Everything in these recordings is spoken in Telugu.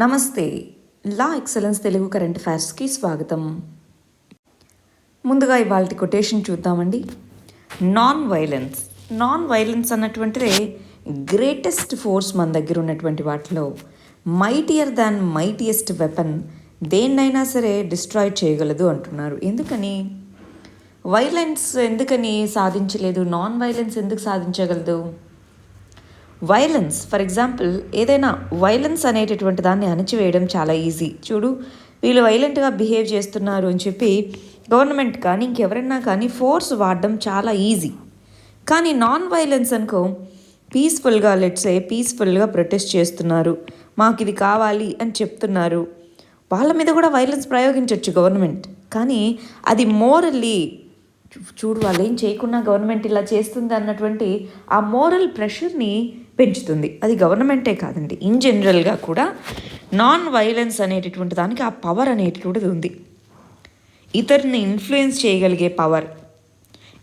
నమస్తే. లా ఎక్సలెన్స్ తెలుగు కరెంట్ అఫైర్స్కి స్వాగతం. ముందుగా ఇవాళ కొటేషన్ చూద్దామండి. నాన్ వైలెన్స్ అన్నటువంటిదే గ్రేటెస్ట్ ఫోర్స్ మన దగ్గర ఉన్నటువంటి వాటిలో మైటియర్ దాన్ మైటియెస్ట్ వెపన్, దేన్నైనా సరే డిస్ట్రాయ్ చేయగలదు అంటున్నారు. ఎందుకని వైలెన్స్ ఎందుకని సాధించలేదు, నాన్ వైలెన్స్ ఎందుకు సాధించగలదు? వైలెన్స్, ఫర్ ఎగ్జాంపుల్, ఏదైనా వైలెన్స్ అనేటటువంటి దాన్ని అణచివేయడం చాలా ఈజీ. చూడు, వీళ్ళు వైలెంట్గా బిహేవ్ చేస్తున్నారు అని చెప్పి గవర్నమెంట్ కానీ ఇంకెవరైనా కానీ ఫోర్స్ వాడడం చాలా ఈజీ. కానీ నాన్ వైలెన్స్ అనుకో, పీస్ఫుల్గా ప్రొటెస్ట్ చేస్తున్నారు, మాకు ఇది కావాలి అని చెప్తున్నారు, వాళ్ళ మీద కూడా వైలెన్స్ ప్రయోగించవచ్చు గవర్నమెంట్. కానీ అది మోరల్లీ, చూడు వాళ్ళు ఏం చేయకుండా గవర్నమెంట్ ఇలా చేస్తుంది అన్నటువంటి ఆ మోరల్ ప్రెషర్ని పెంచుతుంది. అది గవర్నమెంటే కాదండి, ఇన్ జనరల్గా కూడా నాన్ వైలెన్స్ అనేటటువంటి దానికి ఆ పవర్ అనేటటువంటిది ఉంది. ఇతరుని ఇన్ఫ్లుయెన్స్ చేయగలిగే పవర్,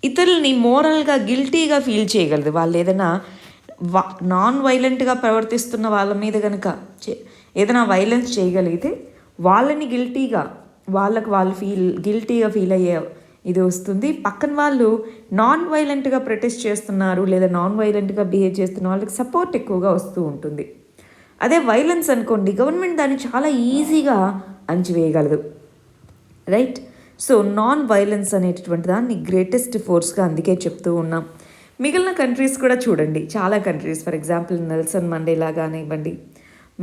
ఇతరులని మోరల్గా గిల్టీగా ఫీల్ చేయగలదు. వాళ్ళు ఏదైనా నాన్ వైలెంట్గా ప్రవర్తిస్తున్న వాళ్ళ మీద కనుక ఏదైనా వైలెన్స్ చేయగలిగితే వాళ్ళని వాళ్ళు గిల్టీగా ఫీల్ అయ్యే ఇది వస్తుంది. పక్కన వాళ్ళు నాన్ వైలెంట్గా ప్రొటెస్ట్ చేస్తున్నారు లేదా నాన్ వైలెంట్గా బిహేవ్ చేస్తున్న వాళ్ళకి సపోర్ట్ ఎక్కువగా వస్తూ ఉంటుంది. అదే వైలెన్స్ అనుకోండి, గవర్నమెంట్ దాన్ని చాలా ఈజీగా అణచివేయగలదు, రైట్? సో నాన్ వైలెన్స్ అనేటటువంటి దాన్ని గ్రేటెస్ట్ ఫోర్స్గా అందుకే చెప్తూ ఉన్నాం. మిగిలిన కంట్రీస్ కూడా చూడండి, చాలా countries, for example Nelson Mandela కానివ్వండి,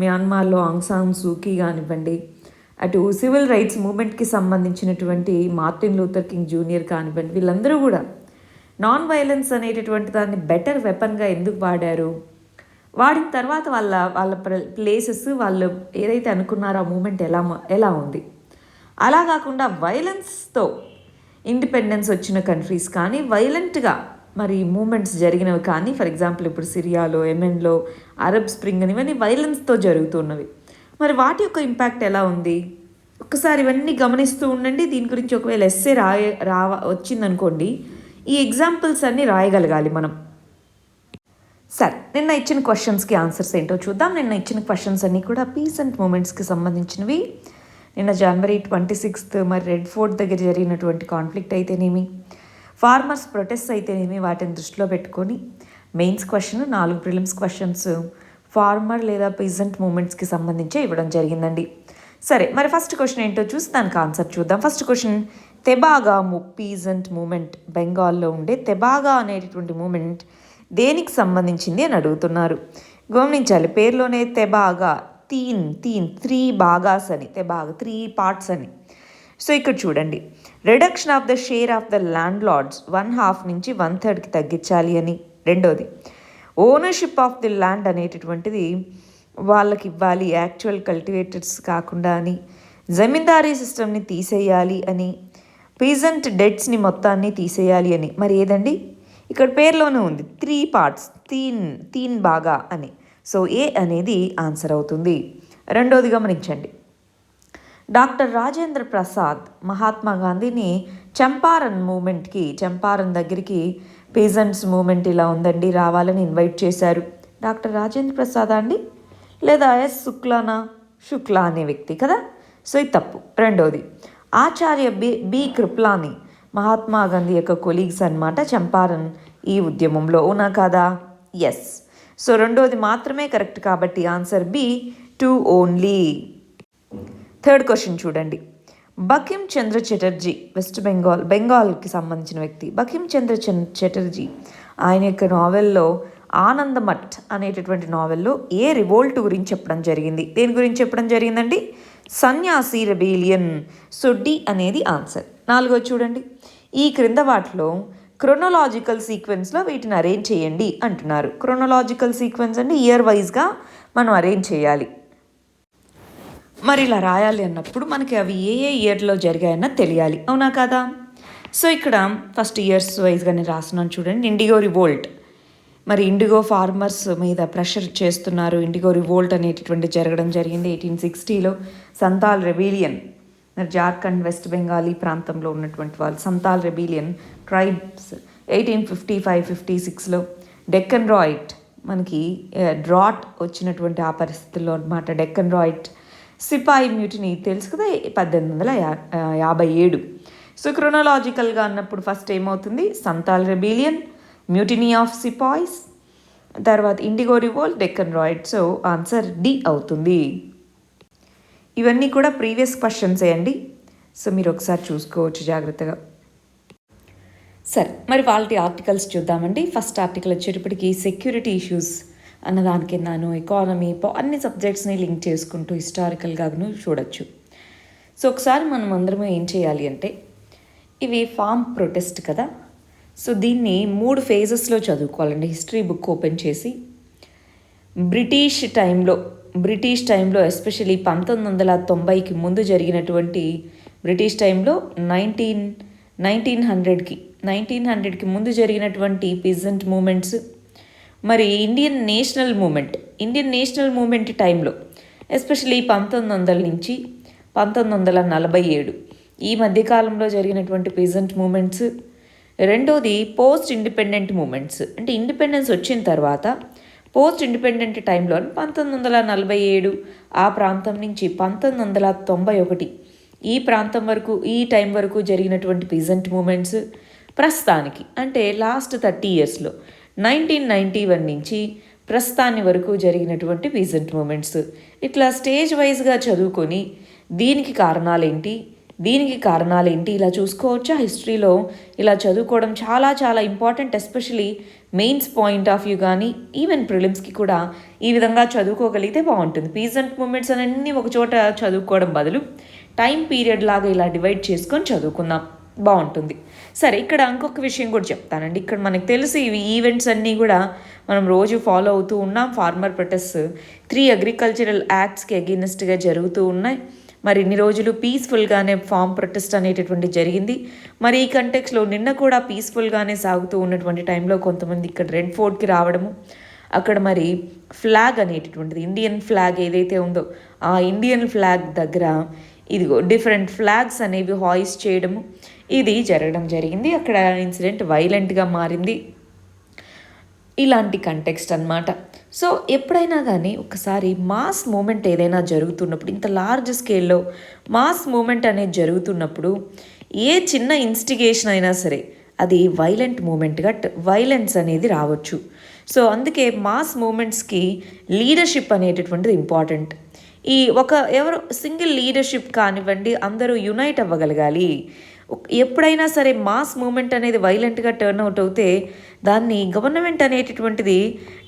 మ్యాన్మార్లో ఆంగ్ సాన్ సూకీ కానివ్వండి, అటు సివిల్ రైట్స్ మూమెంట్కి సంబంధించినటువంటి మార్టిన్ లూథర్ కింగ్ జూనియర్ కానివ్వండి, వీళ్ళందరూ కూడా నాన్ వైలెన్స్ అనేటటువంటి దాన్ని బెటర్ వెపన్గా ఎందుకు వాడారు? వాడిన తర్వాత వాళ్ళ ప్లేసెస్, వాళ్ళు ఏదైతే అనుకున్నారో ఆ మూమెంట్ ఎలా ఉంది. అలా కాకుండా వైలెన్స్తో ఇండిపెండెన్స్ వచ్చిన కంట్రీస్ కానీ, వైలెంట్గా మరి మూమెంట్స్ జరిగినవి కానీ, ఫర్ ఎగ్జాంపుల్ ఇప్పుడు సిరియాలో, యెమెన్లో అరబ్ స్ప్రింగ్ అని ఇవన్నీ వైలెన్స్తో జరుగుతున్నవి. మరి వాటి యొక్క ఇంపాక్ట్ ఎలా ఉంది? ఒక్కసారి ఇవన్నీ గమనిస్తూ ఉండండి. దీని గురించి ఒకవేళ ఎస్సే వచ్చిందనుకోండి, ఈ ఎగ్జాంపుల్స్ అన్నీ రాయగలగాలి మనం. సరే, నిన్న ఇచ్చిన క్వశ్చన్స్కి ఆన్సర్స్ ఏంటో చూద్దాం. నిన్న ఇచ్చిన క్వశ్చన్స్ అన్నీ కూడా పీస్ అండ్ మూమెంట్స్కి సంబంధించినవి. నిన్న జనవరి 26 మరి రెడ్ ఫోర్ట్ దగ్గర జరిగినటువంటి కాన్ఫ్లిక్ట్ అయితేనేమి, ఫార్మర్స్ ప్రొటెస్ట్ అయితేనేమి, వాటిని దృష్టిలో పెట్టుకొని mains question, 4 prelims questions farmer లేదా పీజెంట్ మూమెంట్స్కి సంబంధించి ఇవ్వడం జరిగిందండి. సరే, మరి ఫస్ట్ క్వశ్చన్ ఏంటో చూసి దానికి ఆన్సర్ చూద్దాం. ఫస్ట్ క్వశ్చన్, తెబాగా పీజెంట్ మూమెంట్, బెంగాల్లో ఉండే తెబాగా అనేటటువంటి మూమెంట్ దేనికి సంబంధించింది అని అడుగుతున్నారు. గమనించాలి, పేరులోనే తెబాగా, త్రీ బాగాస్ అని, తెబాగా 3 పార్ట్స్ అని. సో ఇక్కడ చూడండి, reduction of the share of the landlords 1/2 నుంచి 1/3కి తగ్గించాలి అని. రెండోది, ఓనర్షిప్ ఆఫ్ ది ల్యాండ్ అనేటటువంటిది వాళ్ళకి ఇవ్వాలి, యాక్చువల్ కల్టివేటర్స్ కాకుండా అని. జమీందారీ సిస్టమ్ని తీసేయాలి అని. పీజెంట్ డెట్స్ని మొత్తాన్ని తీసేయాలి అని. మరి ఏదండి? ఇక్కడ పేరులోనే ఉంది 3 పార్ట్స్, తీన్ బాగా అని. సో ఏ అనేది ఆన్సర్ అవుతుంది. రెండోది గమనించండి, డాక్టర్ రాజేంద్ర ప్రసాద్ మహాత్మా గాంధీని చంపారన్ దగ్గరికి పీజెంట్స్ మూమెంట్ ఇలా ఉందండి, రావాలని ఇన్వైట్ చేశారు. డాక్టర్ రాజేంద్ర ప్రసాద్ అండి, లేదా ఎస్ శుక్లా అనే వ్యక్తి కదా. సో ఇది తప్పు. రెండోది, ఆచార్య బి కృప్లాని మహాత్మా గాంధీ యొక్క కొలీగ్స్ అన్నమాట చంపారన్ ఈ ఉద్యమంలో, అవునా కాదా? ఎస్. సో రెండోది మాత్రమే కరెక్ట్ కాబట్టి answer B 2 only. Third question చూడండి, బకిం చంద్ర చటర్జీ, వెస్ట్ బెంగాల్కి సంబంధించిన వ్యక్తి. బకిం చంద్ర చటర్జీ ఆయన యొక్క నావెల్లో ఆనందమఠ్ అనేటటువంటి నావెల్లో ఏ రివోల్ట్ గురించి చెప్పడం జరిగింది? దేని గురించి చెప్పడం జరిగిందండి? సన్యాసి రెబేలియన్. సో డి అనేది ఆన్సర్. నాలుగోది చూడండి, ఈ క్రింద వాటిలో క్రొనలాజికల్ సీక్వెన్స్లో వీటిని అరేంజ్ చేయండి అంటున్నారు. క్రొనలాజికల్ సీక్వెన్స్ అంటే ఇయర్ వైజ్గా మనం అరేంజ్ చేయాలి. మరి ఇలా రాయాలి అన్నప్పుడు మనకి అవి ఏ ఇయర్లో జరిగాయన్న తెలియాలి, అవునా కదా? సో ఇక్కడ ఫస్ట్ ఇయర్స్ వైజ్గానే రాస్తున్నాను చూడండి. ఇండిగో రివోల్ట్, మరి ఇండిగో ఫార్మర్స్ మీద ప్రెషర్ చేస్తున్నారు. ఇండిగో రివోల్ట్ అనేటటువంటి జరగడం జరిగింది 1860లో. సంతాల్ రెబీలియన్, మరి జార్ఖండ్, వెస్ట్ బెంగాల్ ఈ ప్రాంతంలో ఉన్నటువంటి వాళ్ళు సంతాల్ రెబీలియన్ ట్రైబ్స్ 1855-56లో. డెక్కన్ రాయిట్, మనకి డ్రాట్ వచ్చినటువంటి ఆ పరిస్థితుల్లో అనమాట. డెక్కన్ రాయిట్ సిపాయి మ్యూటినీ తెలుసు కదా, 1857. సో క్రొనలాజికల్గా అన్నప్పుడు ఫస్ట్ ఏమవుతుంది, Santal rebellion, mutiny of sepoys, తర్వాత indigo revolt, Deccan riot. So answer D అవుతుంది. ఇవన్నీ కూడా ప్రీవియస్ క్వశ్చన్సే అండి. సో మీరు ఒకసారి చూసుకోవచ్చు జాగ్రత్తగా. సరే, మరి వాళ్ళ ఆర్టికల్స్ చూద్దామండి. ఫస్ట్ ఆర్టికల్ వచ్చేటప్పటికి సెక్యూరిటీ ఇష్యూస్ అన్నదానికి నాను ఎకానమీ అన్ని సబ్జెక్ట్స్ని లింక్ చేసుకుంటూ హిస్టారికల్గాను చూడొచ్చు. సో ఒకసారి మనం అందరము ఏం చేయాలి అంటే, ఇవి ఫామ్ ప్రొటెస్ట్ కదా, సో దీన్ని 3 ఫేజెస్లో చదువుకోవాలండి. హిస్టరీ బుక్ ఓపెన్ చేసి బ్రిటిష్ టైంలో ఎస్పెషలీ 1990కి ముందు జరిగినటువంటి బ్రిటిష్ టైంలో 1900కి ముందు జరిగినటువంటి పీజెంట్ మూమెంట్స్, మరి ఇండియన్ నేషనల్ మూమెంట్ టైంలో ఎస్పెషలీ 1900 నుంచి 1947 ఈ మధ్యకాలంలో జరిగినటువంటి పీజెంట్ మూమెంట్స్. రెండోది పోస్ట్ ఇండిపెండెంట్ మూమెంట్స్, అంటే ఇండిపెండెన్స్ వచ్చిన తర్వాత పోస్ట్ ఇండిపెండెంట్ టైంలో 1947 ఆ ప్రాంతం నుంచి 1991 ఈ ప్రాంతం వరకు, ఈ టైం వరకు జరిగినటువంటి పీజెంట్ మూమెంట్స్. ప్రస్తుతానికి అంటే లాస్ట్ 30 ఇయర్స్లో 1991 నుంచి ప్రస్తుతాన్ని వరకు జరిగినటువంటి పీజెంట్ మూమెంట్స్. ఇట్లా స్టేజ్ వైజ్గా చదువుకొని దీనికి కారణాలేంటి ఇలా చూసుకోవచ్చా. హిస్టరీలో ఇలా చదువుకోవడం చాలా చాలా important, especially mains point of view కానీ ఈవెన్ ప్రిలిమ్స్కి కూడా ఈ విధంగా చదువుకోగలిగితే బాగుంటుంది. పీజెంట్ మూమెంట్స్ అన్నీ ఒక చోట చదువుకోవడం బదులు టైం పీరియడ్ లాగా ఇలా డివైడ్ చేసుకొని చదువుకుందాం, బాగుంటుంది. సరే, ఇక్కడ ఇంకొక విషయం కూడా చెప్తానండి. ఇక్కడ మనకు తెలిసి ఇవి ఈవెంట్స్ అన్నీ కూడా మనం రోజు ఫాలో అవుతూ ఉన్నాం. ఫార్మర్ ప్రొటెస్ట్ 3 అగ్రికల్చరల్ యాక్ట్స్కి అగెయినెస్ట్గా జరుగుతూ ఉన్నాయి. మరి ఇన్ని రోజులు పీస్ఫుల్గానే ఫామ్ ప్రొటెస్ట్ అనేటటువంటి జరిగింది. మరి ఈ కంటెక్స్లో నిన్న కూడా పీస్ఫుల్గానే సాగుతూ ఉన్నటువంటి టైంలో కొంతమంది ఇక్కడ రెడ్ ఫోర్ట్కి రావడము, అక్కడ మరి ఫ్లాగ్ అనేటటువంటిది, ఇండియన్ ఫ్లాగ్ ఏదైతే ఉందో ఆ ఇండియన్ ఫ్లాగ్ దగ్గర ఇదిగో డిఫరెంట్ ఫ్లాగ్స్ అనేవి హాయిస్ట్ చేయడము, ఇది జరగడం జరిగింది. అక్కడ ఇన్సిడెంట్ వైలెంట్గా మారింది. ఇలాంటి కంటెక్స్ట్ అన్నమాట. సో ఎప్పుడైనా కానీ ఒకసారి మాస్ మూమెంట్ ఏదైనా జరుగుతున్నప్పుడు, ఇంత లార్జ్ స్కేల్లో మాస్ మూమెంట్ అనేది జరుగుతున్నప్పుడు ఏ చిన్న ఇన్స్టిగేషన్ అయినా సరే అది వైలెంట్ మూమెంట్గా వైలెన్స్ అనేది రావచ్చు. సో అందుకే మాస్ మూమెంట్స్కి లీడర్షిప్ అనేటటువంటిది ఇంపార్టెంట్. ఎవరు సింగిల్ లీడర్షిప్ కానివ్వండి, అందరూ యునైట్ అవ్వగలగాలి. ఎప్పుడైనా సరే మాస్ మూమెంట్ అనేది వైలెంట్గా టర్న్ అవుట్ అవుతే దాన్ని గవర్నమెంట్ అనేటటువంటిది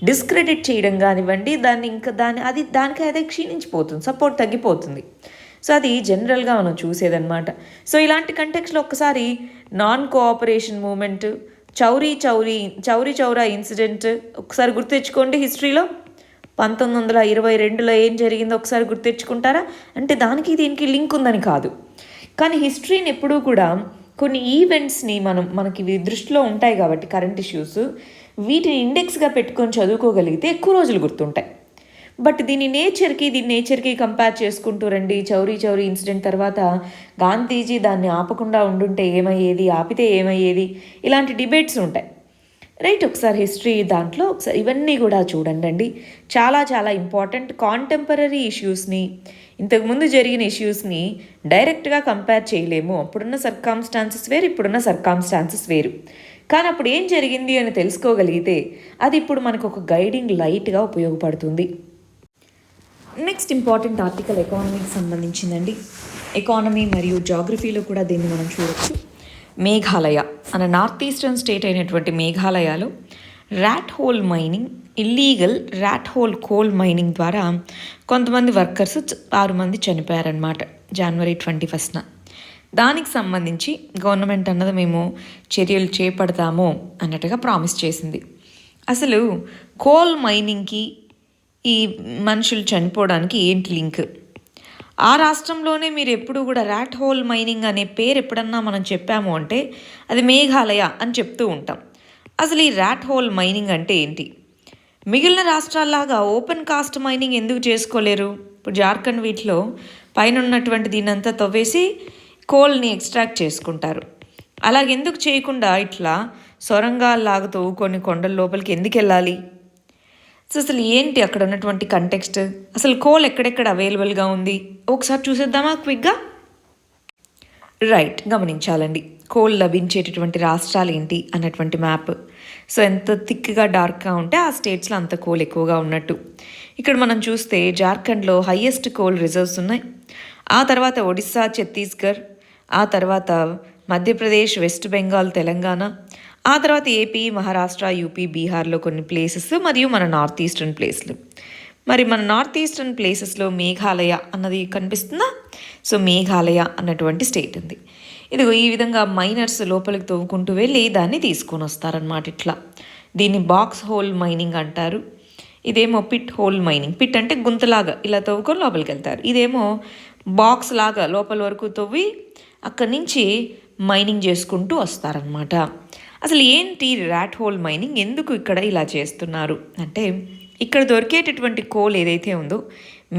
డిస్క్రెడిట్ చేయడం కానివ్వండి, దానికి అదే క్షీణించిపోతుంది, సపోర్ట్ తగ్గిపోతుంది. సో అది జనరల్గా మనం చూసేదన్నమాట. సో ఇలాంటి కంటెక్స్లో ఒక్కసారి non cooperation movement, Chauri Chaura incident ఒకసారి గుర్తెచ్చుకోండి. హిస్టరీలో 1922లో ఏం జరిగిందో ఒకసారి గుర్తెచ్చుకుంటారా? అంటే దీనికి లింక్ ఉందని కాదు, కానీ హిస్టరీని ఎప్పుడూ కూడా కొన్ని ఈవెంట్స్ని మనకి దృష్టిలో ఉంటాయి కాబట్టి కరెంట్ ఇష్యూస్, వీటిని ఇండెక్స్గా పెట్టుకొని చదువుకోగలిగితే ఎక్కువ రోజులు గుర్తుంటాయి. బట్ దీని నేచర్కి కంపేర్ చేసుకుంటూ రండి. చౌరీ ఇన్సిడెంట్ తర్వాత గాంధీజీ దాన్ని ఆపకుండా ఉండుంటే ఏమయ్యేది, ఆపితే ఏమయ్యేది, ఇలాంటి డిబేట్స్ ఉంటాయి, రైట్. ఒకసారి హిస్టరీ దాంట్లో ఒకసారి ఇవన్నీ కూడా చూడండి. చాలా చాలా ఇంపార్టెంట్. కాంటెంపరీ ఇష్యూస్ని, ఇంతకుముందు జరిగిన ఇష్యూస్ని డైరెక్ట్గా కంపేర్ చేయలేము. అప్పుడున్న సర్కామ్స్టాన్సెస్ వేరు, ఇప్పుడున్న సర్కామ్స్టాన్సెస్ వేరు. కానీ అప్పుడు ఏం జరిగింది అని తెలుసుకోగలిగితే అది ఇప్పుడు మనకు ఒక గైడింగ్ లైట్గా ఉపయోగపడుతుంది. నెక్స్ట్ ఇంపార్టెంట్ ఆర్టికల్ ఎకానమీకి సంబంధించిందండి. ఎకానమీ మరియు జాగ్రఫీలో కూడా దీన్ని మనం చూడొచ్చు. మేఘాలయ అన్న నార్త్ ఈస్టర్న్ స్టేట్ అయినటువంటి మేఘాలయలో illegal rat hole coal mining ద్వారా కొంతమంది వర్కర్స్ 6 మంది చనిపోయారన్నమాట జనవరి 21న. దానికి సంబంధించి గవర్నమెంట్ అన్నది మేము చర్యలు చేపడతాము అన్నట్టుగా ప్రామిస్ చేసింది. అసలు కోల్ మైనింగ్కి ఈ మనుషులు చనిపోవడానికి ఏంటి లింక్? ఆ రాష్ట్రంలోనే మీరు ఎప్పుడు కూడా ర్యాట్ హోల్ మైనింగ్ అనే పేరు ఎప్పుడన్నా మనం చెప్పాము అంటే అది మేఘాలయ అని చెప్తూ ఉంటాం. అసలు ఈ ర్యాట్ హోల్ మైనింగ్ అంటే ఏంటి? మిగిలిన రాష్ట్రాల్లాగా ఓపెన్ కాస్ట్ మైనింగ్ ఎందుకు చేసుకోలేరు? ఇప్పుడు జార్ఖండ్ వీటిలో పైన ఉన్నటువంటి దీనంతా తవ్వేసి కోల్ని ఎక్స్ట్రాక్ట్ చేసుకుంటారు. అలాగెందుకు చేయకుండా ఇట్లా సొరంగాల్లాగా తవ్వుకొని కొండల లోపలికి ఎందుకు వెళ్ళాలి? సో అసలు ఏంటి అక్కడ ఉన్నటువంటి కంటెక్స్ట్, అసలు కోల్ ఎక్కడెక్కడ అవైలబుల్గా ఉంది ఒకసారి చూసేద్దామా క్విక్గా. రైట్, గమనించాలండి. కోల్ లభించేటటువంటి రాష్ట్రాలు ఏంటి అన్నటువంటి మ్యాప్. సో ఎంత థిక్గా డార్క్గా ఉంటే ఆ స్టేట్స్లో అంత కోల్ ఎక్కువగా ఉన్నట్టు. ఇక్కడ మనం చూస్తే జార్ఖండ్లో హయ్యెస్ట్ కోల్ రిజర్వ్స్ ఉన్నాయి. ఆ తర్వాత ఒడిస్సా, ఛత్తీస్గఢ్, ఆ తర్వాత మధ్యప్రదేశ్, వెస్ట్ బెంగాల్, తెలంగాణ, ఆ తర్వాత ఏపీ, మహారాష్ట్ర, యూపీ, బీహార్లో కొన్ని ప్లేసెస్, మరియు మన నార్త్ ఈస్టర్న్ ప్లేస్లు. మరి మన నార్త్ ఈస్టర్న్ ప్లేసెస్లో మేఘాలయ అన్నది కనిపిస్తుందా? సో మేఘాలయ అన్నటువంటి స్టేట్ ఉంది. ఇదిగో ఈ విధంగా మైనర్స్ లోపలికి తవ్వుకుంటూ వెళ్ళి దాన్ని తీసుకొని వస్తారనమాట. ఇట్లా దీన్ని బాక్స్ హోల్ మైనింగ్ అంటారు. ఇదేమో పిట్ హోల్ మైనింగ్. పిట్ అంటే గుంతలాగా ఇలా తవ్వుకొని లోపలికి వెళ్తారు. ఇదేమో బాక్స్ లాగా లోపల వరకు తవ్వి అక్కడి నుంచి మైనింగ్ చేసుకుంటూ వస్తారనమాట. అసలు ఏంటి ర్యాట్ హోల్ మైనింగ్, ఎందుకు ఇక్కడ ఇలా చేస్తున్నారు అంటే, ఇక్కడ దొరికేటటువంటి కోల్ ఏదైతే ఉందో,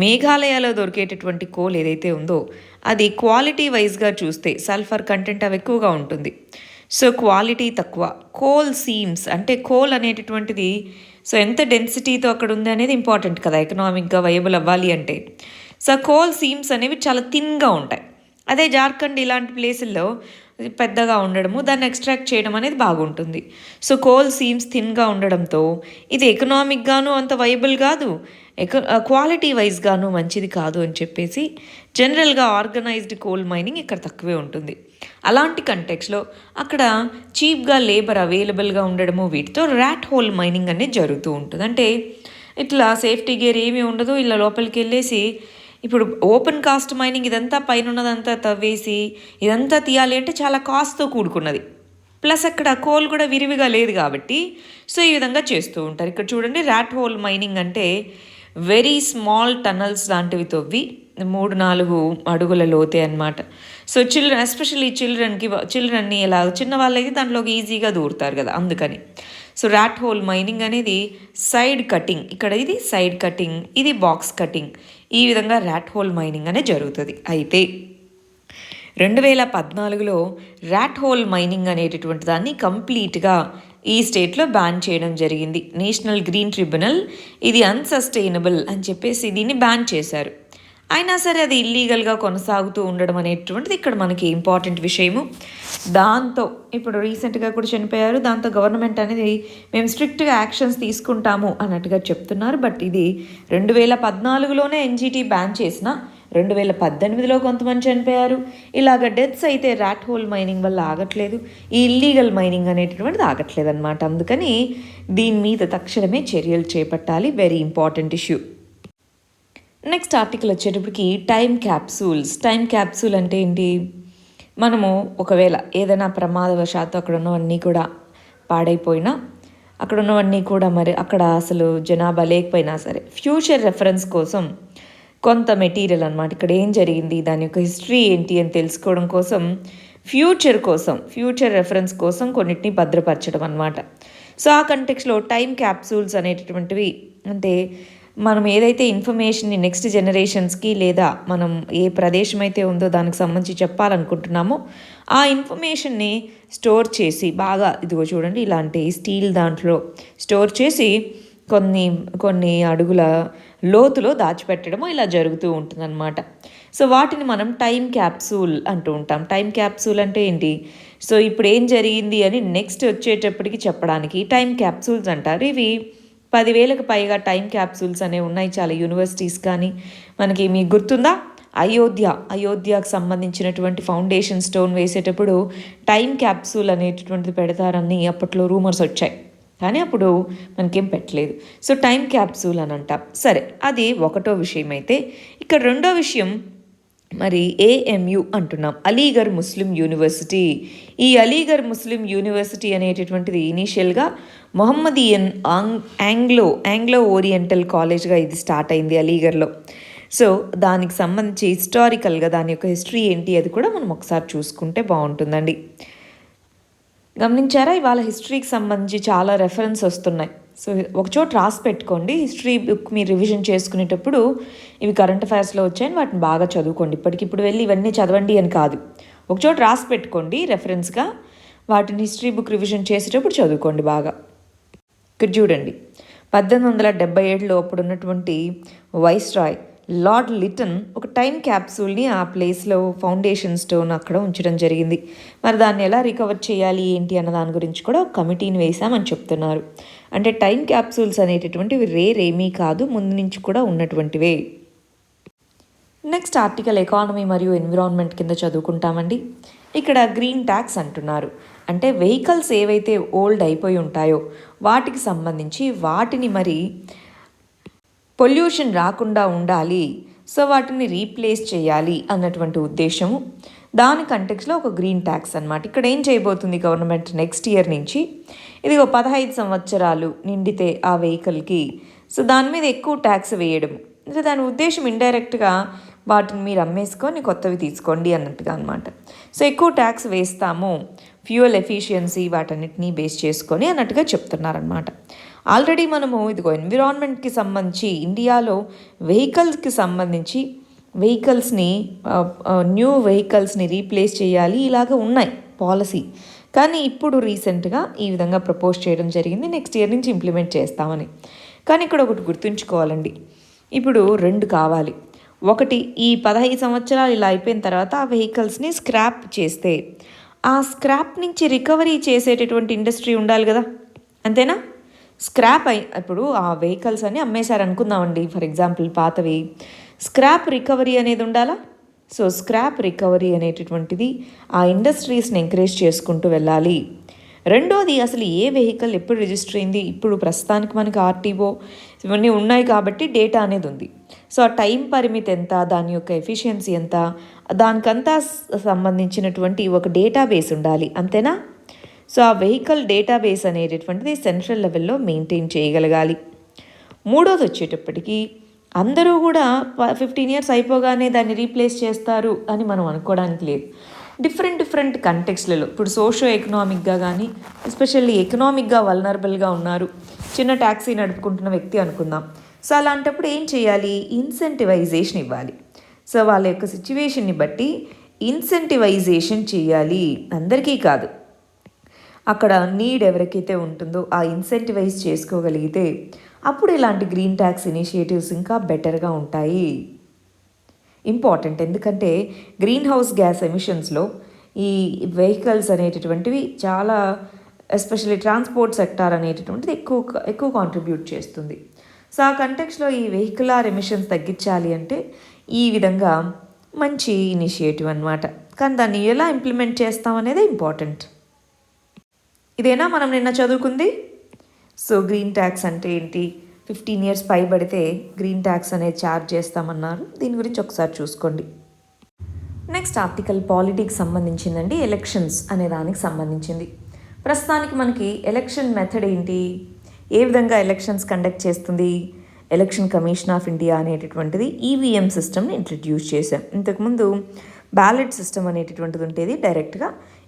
మేఘాలయలో దొరికేటటువంటి కోల్ ఏదైతే ఉందో అది క్వాలిటీ వైజ్గా చూస్తే సల్ఫర్ కంటెంట్ అవి ఎక్కువగా ఉంటుంది. సో క్వాలిటీ తక్కువ. కోల్ సీమ్స్ అంటే కోల్ అనేటటువంటిది సో ఎంత డెన్సిటీతో అక్కడ ఉంది అనేది ఇంపార్టెంట్ కదా ఎకనామిక్గా వైబుల్ అవ్వాలి అంటే. సో కోల్ సీమ్స్ అనేవి చాలా థిన్గా ఉంటాయి. అదే జార్ఖండ్ ఇలాంటి ప్లేసుల్లో పెద్దగా ఉండడము, దాన్ని ఎక్స్ట్రాక్ట్ చేయడం అనేది బాగుంటుంది. సో కోల్ సీమ్స్ థిన్గా ఉండడంతో ఇది ఎకనామిక్గాను అంత వైబుల్ కాదు, క్వాలిటీ వైజ్గాను మంచిది కాదు అని చెప్పేసి జనరల్గా ఆర్గనైజ్డ్ కోల్ మైనింగ్ ఇక్కడ తక్కువే ఉంటుంది. అలాంటి కంటెక్స్లో అక్కడ చీప్గా లేబర్ అవైలబుల్గా ఉండడము, వీటితో ర్యాట్ హోల్ మైనింగ్ అనేది జరుగుతూ ఉంటుంది. అంటే ఇట్లా సేఫ్టీ గేర్ ఏమీ ఉండదు, ఇలా లోపలికి వెళ్ళేసి ఇప్పుడు ఓపెన్ కాస్ట్ మైనింగ్ ఇదంతా పైన ఉన్నదంతా తవ్వేసి ఇదంతా తీయాలి అంటే చాలా కాస్ట్తో కూడుకున్నది. ప్లస్ అక్కడ కోల్ కూడా విరివిగా లేదు కాబట్టి సో ఈ విధంగా చేస్తూ ఉంటారు. ఇక్కడ చూడండి, ర్యాట్ హోల్ మైనింగ్ అంటే వెరీ స్మాల్ టనల్స్ లాంటివి తవ్వి 3-4 అడుగుల లోతే అనమాట. సో చిల్డ్రన్, ఎస్పెషల్లీ చిల్డ్రన్ని ఎలా చిన్న వాళ్ళైతే దాంట్లోకి ఈజీగా దూరుతారు కదా, అందుకని. సో ర్యాట్ హోల్ మైనింగ్ అనేది సైడ్ కటింగ్, ఇక్కడ ఇది సైడ్ కటింగ్, ఇది బాక్స్ కటింగ్, ఈ విధంగా ర్యాట్ హోల్ మైనింగ్ అనేది జరుగుతుంది. అయితే 2014లో ర్యాట్ హోల్ మైనింగ్ అనేటటువంటి దాన్ని కంప్లీట్గా ఈ స్టేట్లో బ్యాన్ చేయడం జరిగింది. నేషనల్ గ్రీన్ ట్రిబ్యునల్ ఇది అన్సస్టైనబుల్ అని చెప్పేసి దీన్ని బ్యాన్ చేశారు. అయినా సరే అది ఇల్లీగల్గా కొనసాగుతూ ఉండడం అనేటువంటిది ఇక్కడ మనకి ఇంపార్టెంట్ విషయము. దాంతో ఇప్పుడు రీసెంట్గా కూడా చనిపోయారు. దాంతో గవర్నమెంట్ అనేది మేము స్ట్రిక్ట్గా యాక్షన్స్ తీసుకుంటాము అన్నట్టుగా చెప్తున్నారు. బట్ ఇది 2014లోనే ఎన్జిటి బ్యాన్ చేసిన 2018లో కొంతమంది చనిపోయారు. ఇలాగ డెత్స్ అయితే ర్యాట్ హోల్ మైనింగ్ వల్ల ఆగట్లేదు, ఈ ఇల్లీగల్ మైనింగ్ అనేటటువంటిది ఆగట్లేదు అనమాట. అందుకని దీని మీద తక్షణమే చర్యలు చేపట్టాలి. Very important issue. Next article వచ్చేటప్పటికి టైం క్యాప్సూల్స్. టైం క్యాప్సూల్ అంటే ఏంటి, మనము ఒకవేళ ఏదైనా ప్రమాదవశాత్తు అక్కడ ఉన్నవన్నీ కూడా పాడైపోయినా, అక్కడ ఉన్నవన్నీ కూడా మరి అక్కడ అసలు జనాభా లేకపోయినా సరే ఫ్యూచర్ రెఫరెన్స్ కోసం కొంత మెటీరియల్ అనమాట, ఇక్కడ ఏం జరిగింది, దాని యొక్క హిస్టరీ ఏంటి అని తెలుసుకోవడం కోసం ఫ్యూచర్ రెఫరెన్స్ కోసం కొన్నిటిని భద్రపరచడం అనమాట. సో ఆ కంటెక్స్లో టైం క్యాప్సూల్స్ అనేటటువంటివి అంటే మనం ఏదైతే ఇన్ఫర్మేషన్ని నెక్స్ట్ జనరేషన్స్కి లేదా మనం ఏ ప్రదేశం అయితే ఉందో దానికి సంబంధించి చెప్పాలనుకుంటున్నామో ఆ ఇన్ఫర్మేషన్ని స్టోర్ చేసి బాగా, ఇదిగో చూడండి ఇలాంటి స్టీల్ దాంట్లో స్టోర్ చేసి కొన్ని అడుగుల లోతులో దాచిపెట్టడము ఇలా జరుగుతూ ఉంటుందన్నమాట. సో వాటిని మనం టైం క్యాప్సూల్ అంటూ ఉంటాం. టైం క్యాప్సూల్ అంటే ఏంటి, సో ఇప్పుడు ఏం జరిగింది అని నెక్స్ట్ వచ్చేటప్పటికి చెప్పడానికి టైం క్యాప్సూల్స్ అంటారు. ఇవి 10,000కు పైగా టైం క్యాప్సూల్స్ అనేవి ఉన్నాయి చాలా యూనివర్సిటీస్. కానీ మనకి మీకు గుర్తుందా, అయోధ్యకు సంబంధించినటువంటి ఫౌండేషన్ స్టోన్ వేసేటప్పుడు టైం క్యాప్సూల్ అనేటటువంటిది పెడతారని అప్పట్లో రూమర్స్ వచ్చాయి, కానీ అప్పుడు మనకేం పెట్టలేదు. సో టైం క్యాప్సూల్ అని అంటాం. సరే, అది ఒకటో విషయం. అయితే ఇక్కడ రెండో విషయం మరి AMU అంటున్నాం, అలీగర్ ముస్లిం యూనివర్సిటీ. ఈ అలీగర్ ముస్లిం యూనివర్సిటీ అనేటటువంటిది ఇనీషియల్గా మొహమ్మదియన్ ఆంగ్లో ఓరియంటల్ కాలేజ్గా ఇది స్టార్ట్ అయింది అలీగర్లో. సో దానికి సంబంధించి హిస్టారికల్గా దాని యొక్క హిస్టరీ ఏంటి అది కూడా మనం ఒకసారి చూసుకుంటే బాగుంటుందండి. గమనించారా, ఇవాళ హిస్టరీకి సంబంధించి చాలా రెఫరెన్స్ వస్తున్నాయి. సో ఒకచోట రాసి పెట్టుకోండి, హిస్టరీ బుక్ మీరు రివిజన్ చేసుకునేటప్పుడు ఇవి కరెంట్ అఫైర్స్లో వచ్చాయని వాటిని బాగా చదువుకోండి. ఇప్పటికిప్పుడు వెళ్ళి ఇవన్నీ చదవండి అని కాదు, ఒకచోట రాసి పెట్టుకోండి రెఫరెన్స్గా, వాటిని హిస్టరీ బుక్ రివిజన్ చేసేటప్పుడు చదువుకోండి బాగా. ఇక్కడ చూడండి, 1877లో అప్పుడున్నటువంటి వైస్రాయ్ లార్డ్ లిటన్ ఒక టైం క్యాప్సూల్ని ఆ ప్లేస్లో ఫౌండేషన్ స్టోన్ అక్కడ ఉంచడం జరిగింది. మరి దాన్ని ఎలా రికవర్ చేయాలి ఏంటి అన్న దాని గురించి కూడా ఒక కమిటీని వేశామని చెప్తున్నారు. అంటే టైం క్యాప్సూల్స్ అనేటటువంటివి రేర్ ఏమీ కాదు, ముందు నుంచి కూడా ఉన్నటువంటివే. నెక్స్ట్ ఆర్టికల్ ఎకానమీ మరియు ఎన్విరాన్మెంట్ కింద చదువుకుంటామండి. ఇక్కడ గ్రీన్ ట్యాక్స్ అంటున్నారు. అంటే వెహికల్స్ ఏవైతే ఓల్డ్ అయిపోయి ఉంటాయో వాటికి సంబంధించి వాటిని మరి పొల్యూషన్ రాకుండా ఉండాలి, సో వాటిని రీప్లేస్ చేయాలి అన్నటువంటి ఉద్దేశము. దాని కంటెక్స్లో ఒక గ్రీన్ ట్యాక్స్ అనమాట. ఇక్కడ ఏం చేయబోతుంది గవర్నమెంట్ నెక్స్ట్ ఇయర్ నుంచి, ఇది 15 సంవత్సరాలు నిండితే ఆ వెహికల్కి, సో దాని మీద ఎక్కువ ట్యాక్స్ వేయడం. అంటే దాని ఉద్దేశం ఇండైరెక్ట్గా వాటిని మీరు అమ్మేసుకొని కొత్తవి తీసుకోండి అన్నట్టుగా అనమాట. సో ఎక్కువ ట్యాక్స్ వేస్తాము, ఫ్యూయల్ ఎఫిషియన్సీ వాటన్నిటినీ బేస్ చేసుకొని అన్నట్టుగా చెప్తున్నారనమాట. ఆల్రెడీ మనము ఇదిగో ఎన్విరాన్మెంట్కి సంబంధించి ఇండియాలో వెహికల్స్కి సంబంధించి వెహికల్స్ని న్యూ వెహికల్స్ని రీప్లేస్ చేయాలి ఇలాగ ఉన్నాయి పాలసీ. కానీ ఇప్పుడు రీసెంట్గా ఈ విధంగా ప్రపోజ్ చేయడం జరిగింది, నెక్స్ట్ ఇయర్ నుంచి ఇంప్లిమెంట్ చేస్తామని. కానీ ఇక్కడ ఒకటి గుర్తుంచుకోవాలండి, ఇప్పుడు 2 కావాలి. ఒకటి, ఈ 15 సంవత్సరాలు ఇలా అయిపోయిన తర్వాత ఆ వెహికల్స్ని స్క్రాప్ చేస్తే ఆ స్క్రాప్ నుంచి రికవరీ చేసేటటువంటి ఇండస్ట్రీ ఉండాలి కదా, అంతేనా? స్క్రాప్ ఇప్పుడు ఆ వెహికల్స్ అని అమ్మేశారు అనుకుందామండి, ఫర్ ఎగ్జాంపుల్ పాతవి, స్క్రాప్ రికవరీ అనేది ఉండాలా? సో స్క్రాప్ రికవరీ అనేటటువంటిది ఆ ఇండస్ట్రీస్ని ఎంకరేజ్ చేసుకుంటూ వెళ్ళాలి. రెండోది, అసలు ఏ వెహికల్ ఎప్పుడు రిజిస్టర్ అయింది, ఇప్పుడు ప్రస్తుతానికి మనకి ఆర్టీఓ ఇవన్నీ ఉన్నాయి కాబట్టి డేటా అనేది ఉంది. సో ఆ టైం పరిమితి ఎంత, దాని యొక్క ఎఫిషియన్సీ ఎంత, దానికంతా సంబంధించినటువంటి ఒక డేటాబేస్ ఉండాలి, అంతేనా? సో ఆ వెహికల్ డేటాబేస్ అనేటటువంటిది సెంట్రల్ లెవెల్లో మెయింటైన్ చేయగలగాలి. మూడోది వచ్చేటప్పటికి అందరూ కూడా 15 ఇయర్స్ అయిపోగానే దాన్ని రీప్లేస్ చేస్తారు అని మనం అనుకోవడానికి లేదు. డిఫరెంట్ కంటెక్స్లలో ఇప్పుడు సోషో ఎకనామిక్గా కానీ, ఎస్పెషల్లీ ఎకనామిక్గా వల్నరబుల్గా ఉన్నారు, చిన్న ట్యాక్సీ నడుపుకుంటున్న వ్యక్తి అనుకుందాం. సో అలాంటప్పుడు ఏం చేయాలి? ఇన్సెంటివైజేషన్ ఇవ్వాలి. సో వాళ్ళ యొక్క సిచ్యువేషన్ని బట్టి ఇన్సెంటివైజేషన్ చేయాలి, అందరికీ కాదు. అక్కడ నీడ్ ఎవరికైతే ఉంటుందో ఆ ఇన్సెంటివైజ్ చేసుకోగలిగితే అప్పుడు ఇలాంటి గ్రీన్ ట్యాక్స్ ఇనిషియేటివ్స్ ఇంకా బెటర్గా ఉంటాయి. ఇంపార్టెంట్, ఎందుకంటే గ్రీన్ హౌస్ గ్యాస్ ఎమిషన్స్లో ఈ వెహికల్స్ అనేటటువంటివి చాలా, ఎస్పెషల్లీ ట్రాన్స్పోర్ట్ సెక్టార్ అనేటటువంటిది ఎక్కువ కాంట్రిబ్యూట్ చేస్తుంది. సో ఆ కంటెక్స్లో ఈ వెహికులర్ ఎమిషన్స్ తగ్గించాలి అంటే ఈ విధంగా మంచి ఇనిషియేటివ్ అనమాట. కానీ దాన్ని ఎలా ఇంప్లిమెంట్ చేస్తాం అనేది ఇంపార్టెంట్. ఇదేనా మనం నిన్న చదువుకుంది? సో గ్రీన్ ట్యాక్స్ అంటే ఏంటి, 15 ఇయర్స్ పైబడితే గ్రీన్ ట్యాక్స్ అనేది ఛార్జ్ చేస్తామన్నారు. దీని గురించి ఒకసారి చూసుకోండి. నెక్స్ట్ ఆర్టికల్ పాలిటిక్స్ సంబంధించిందండి, ఎలక్షన్స్ అనే దానికి సంబంధించింది. ప్రస్తుతానికి మనకి ఎలక్షన్ మెథడ్ ఏంటి, ఏ విధంగా ఎలక్షన్స్ కండక్ట్ చేస్తుంది, ఎలక్షన్ కమిషన్ ఆఫ్ ఇండియా అనేటటువంటిది ఈవీఎం సిస్టమ్ని ఇంట్రడ్యూస్ చేశాం. ఇంతకుముందు బ్యాలెట్ సిస్టమ్ అనేటటువంటిది ఉండేది డైరెక్ట్గా,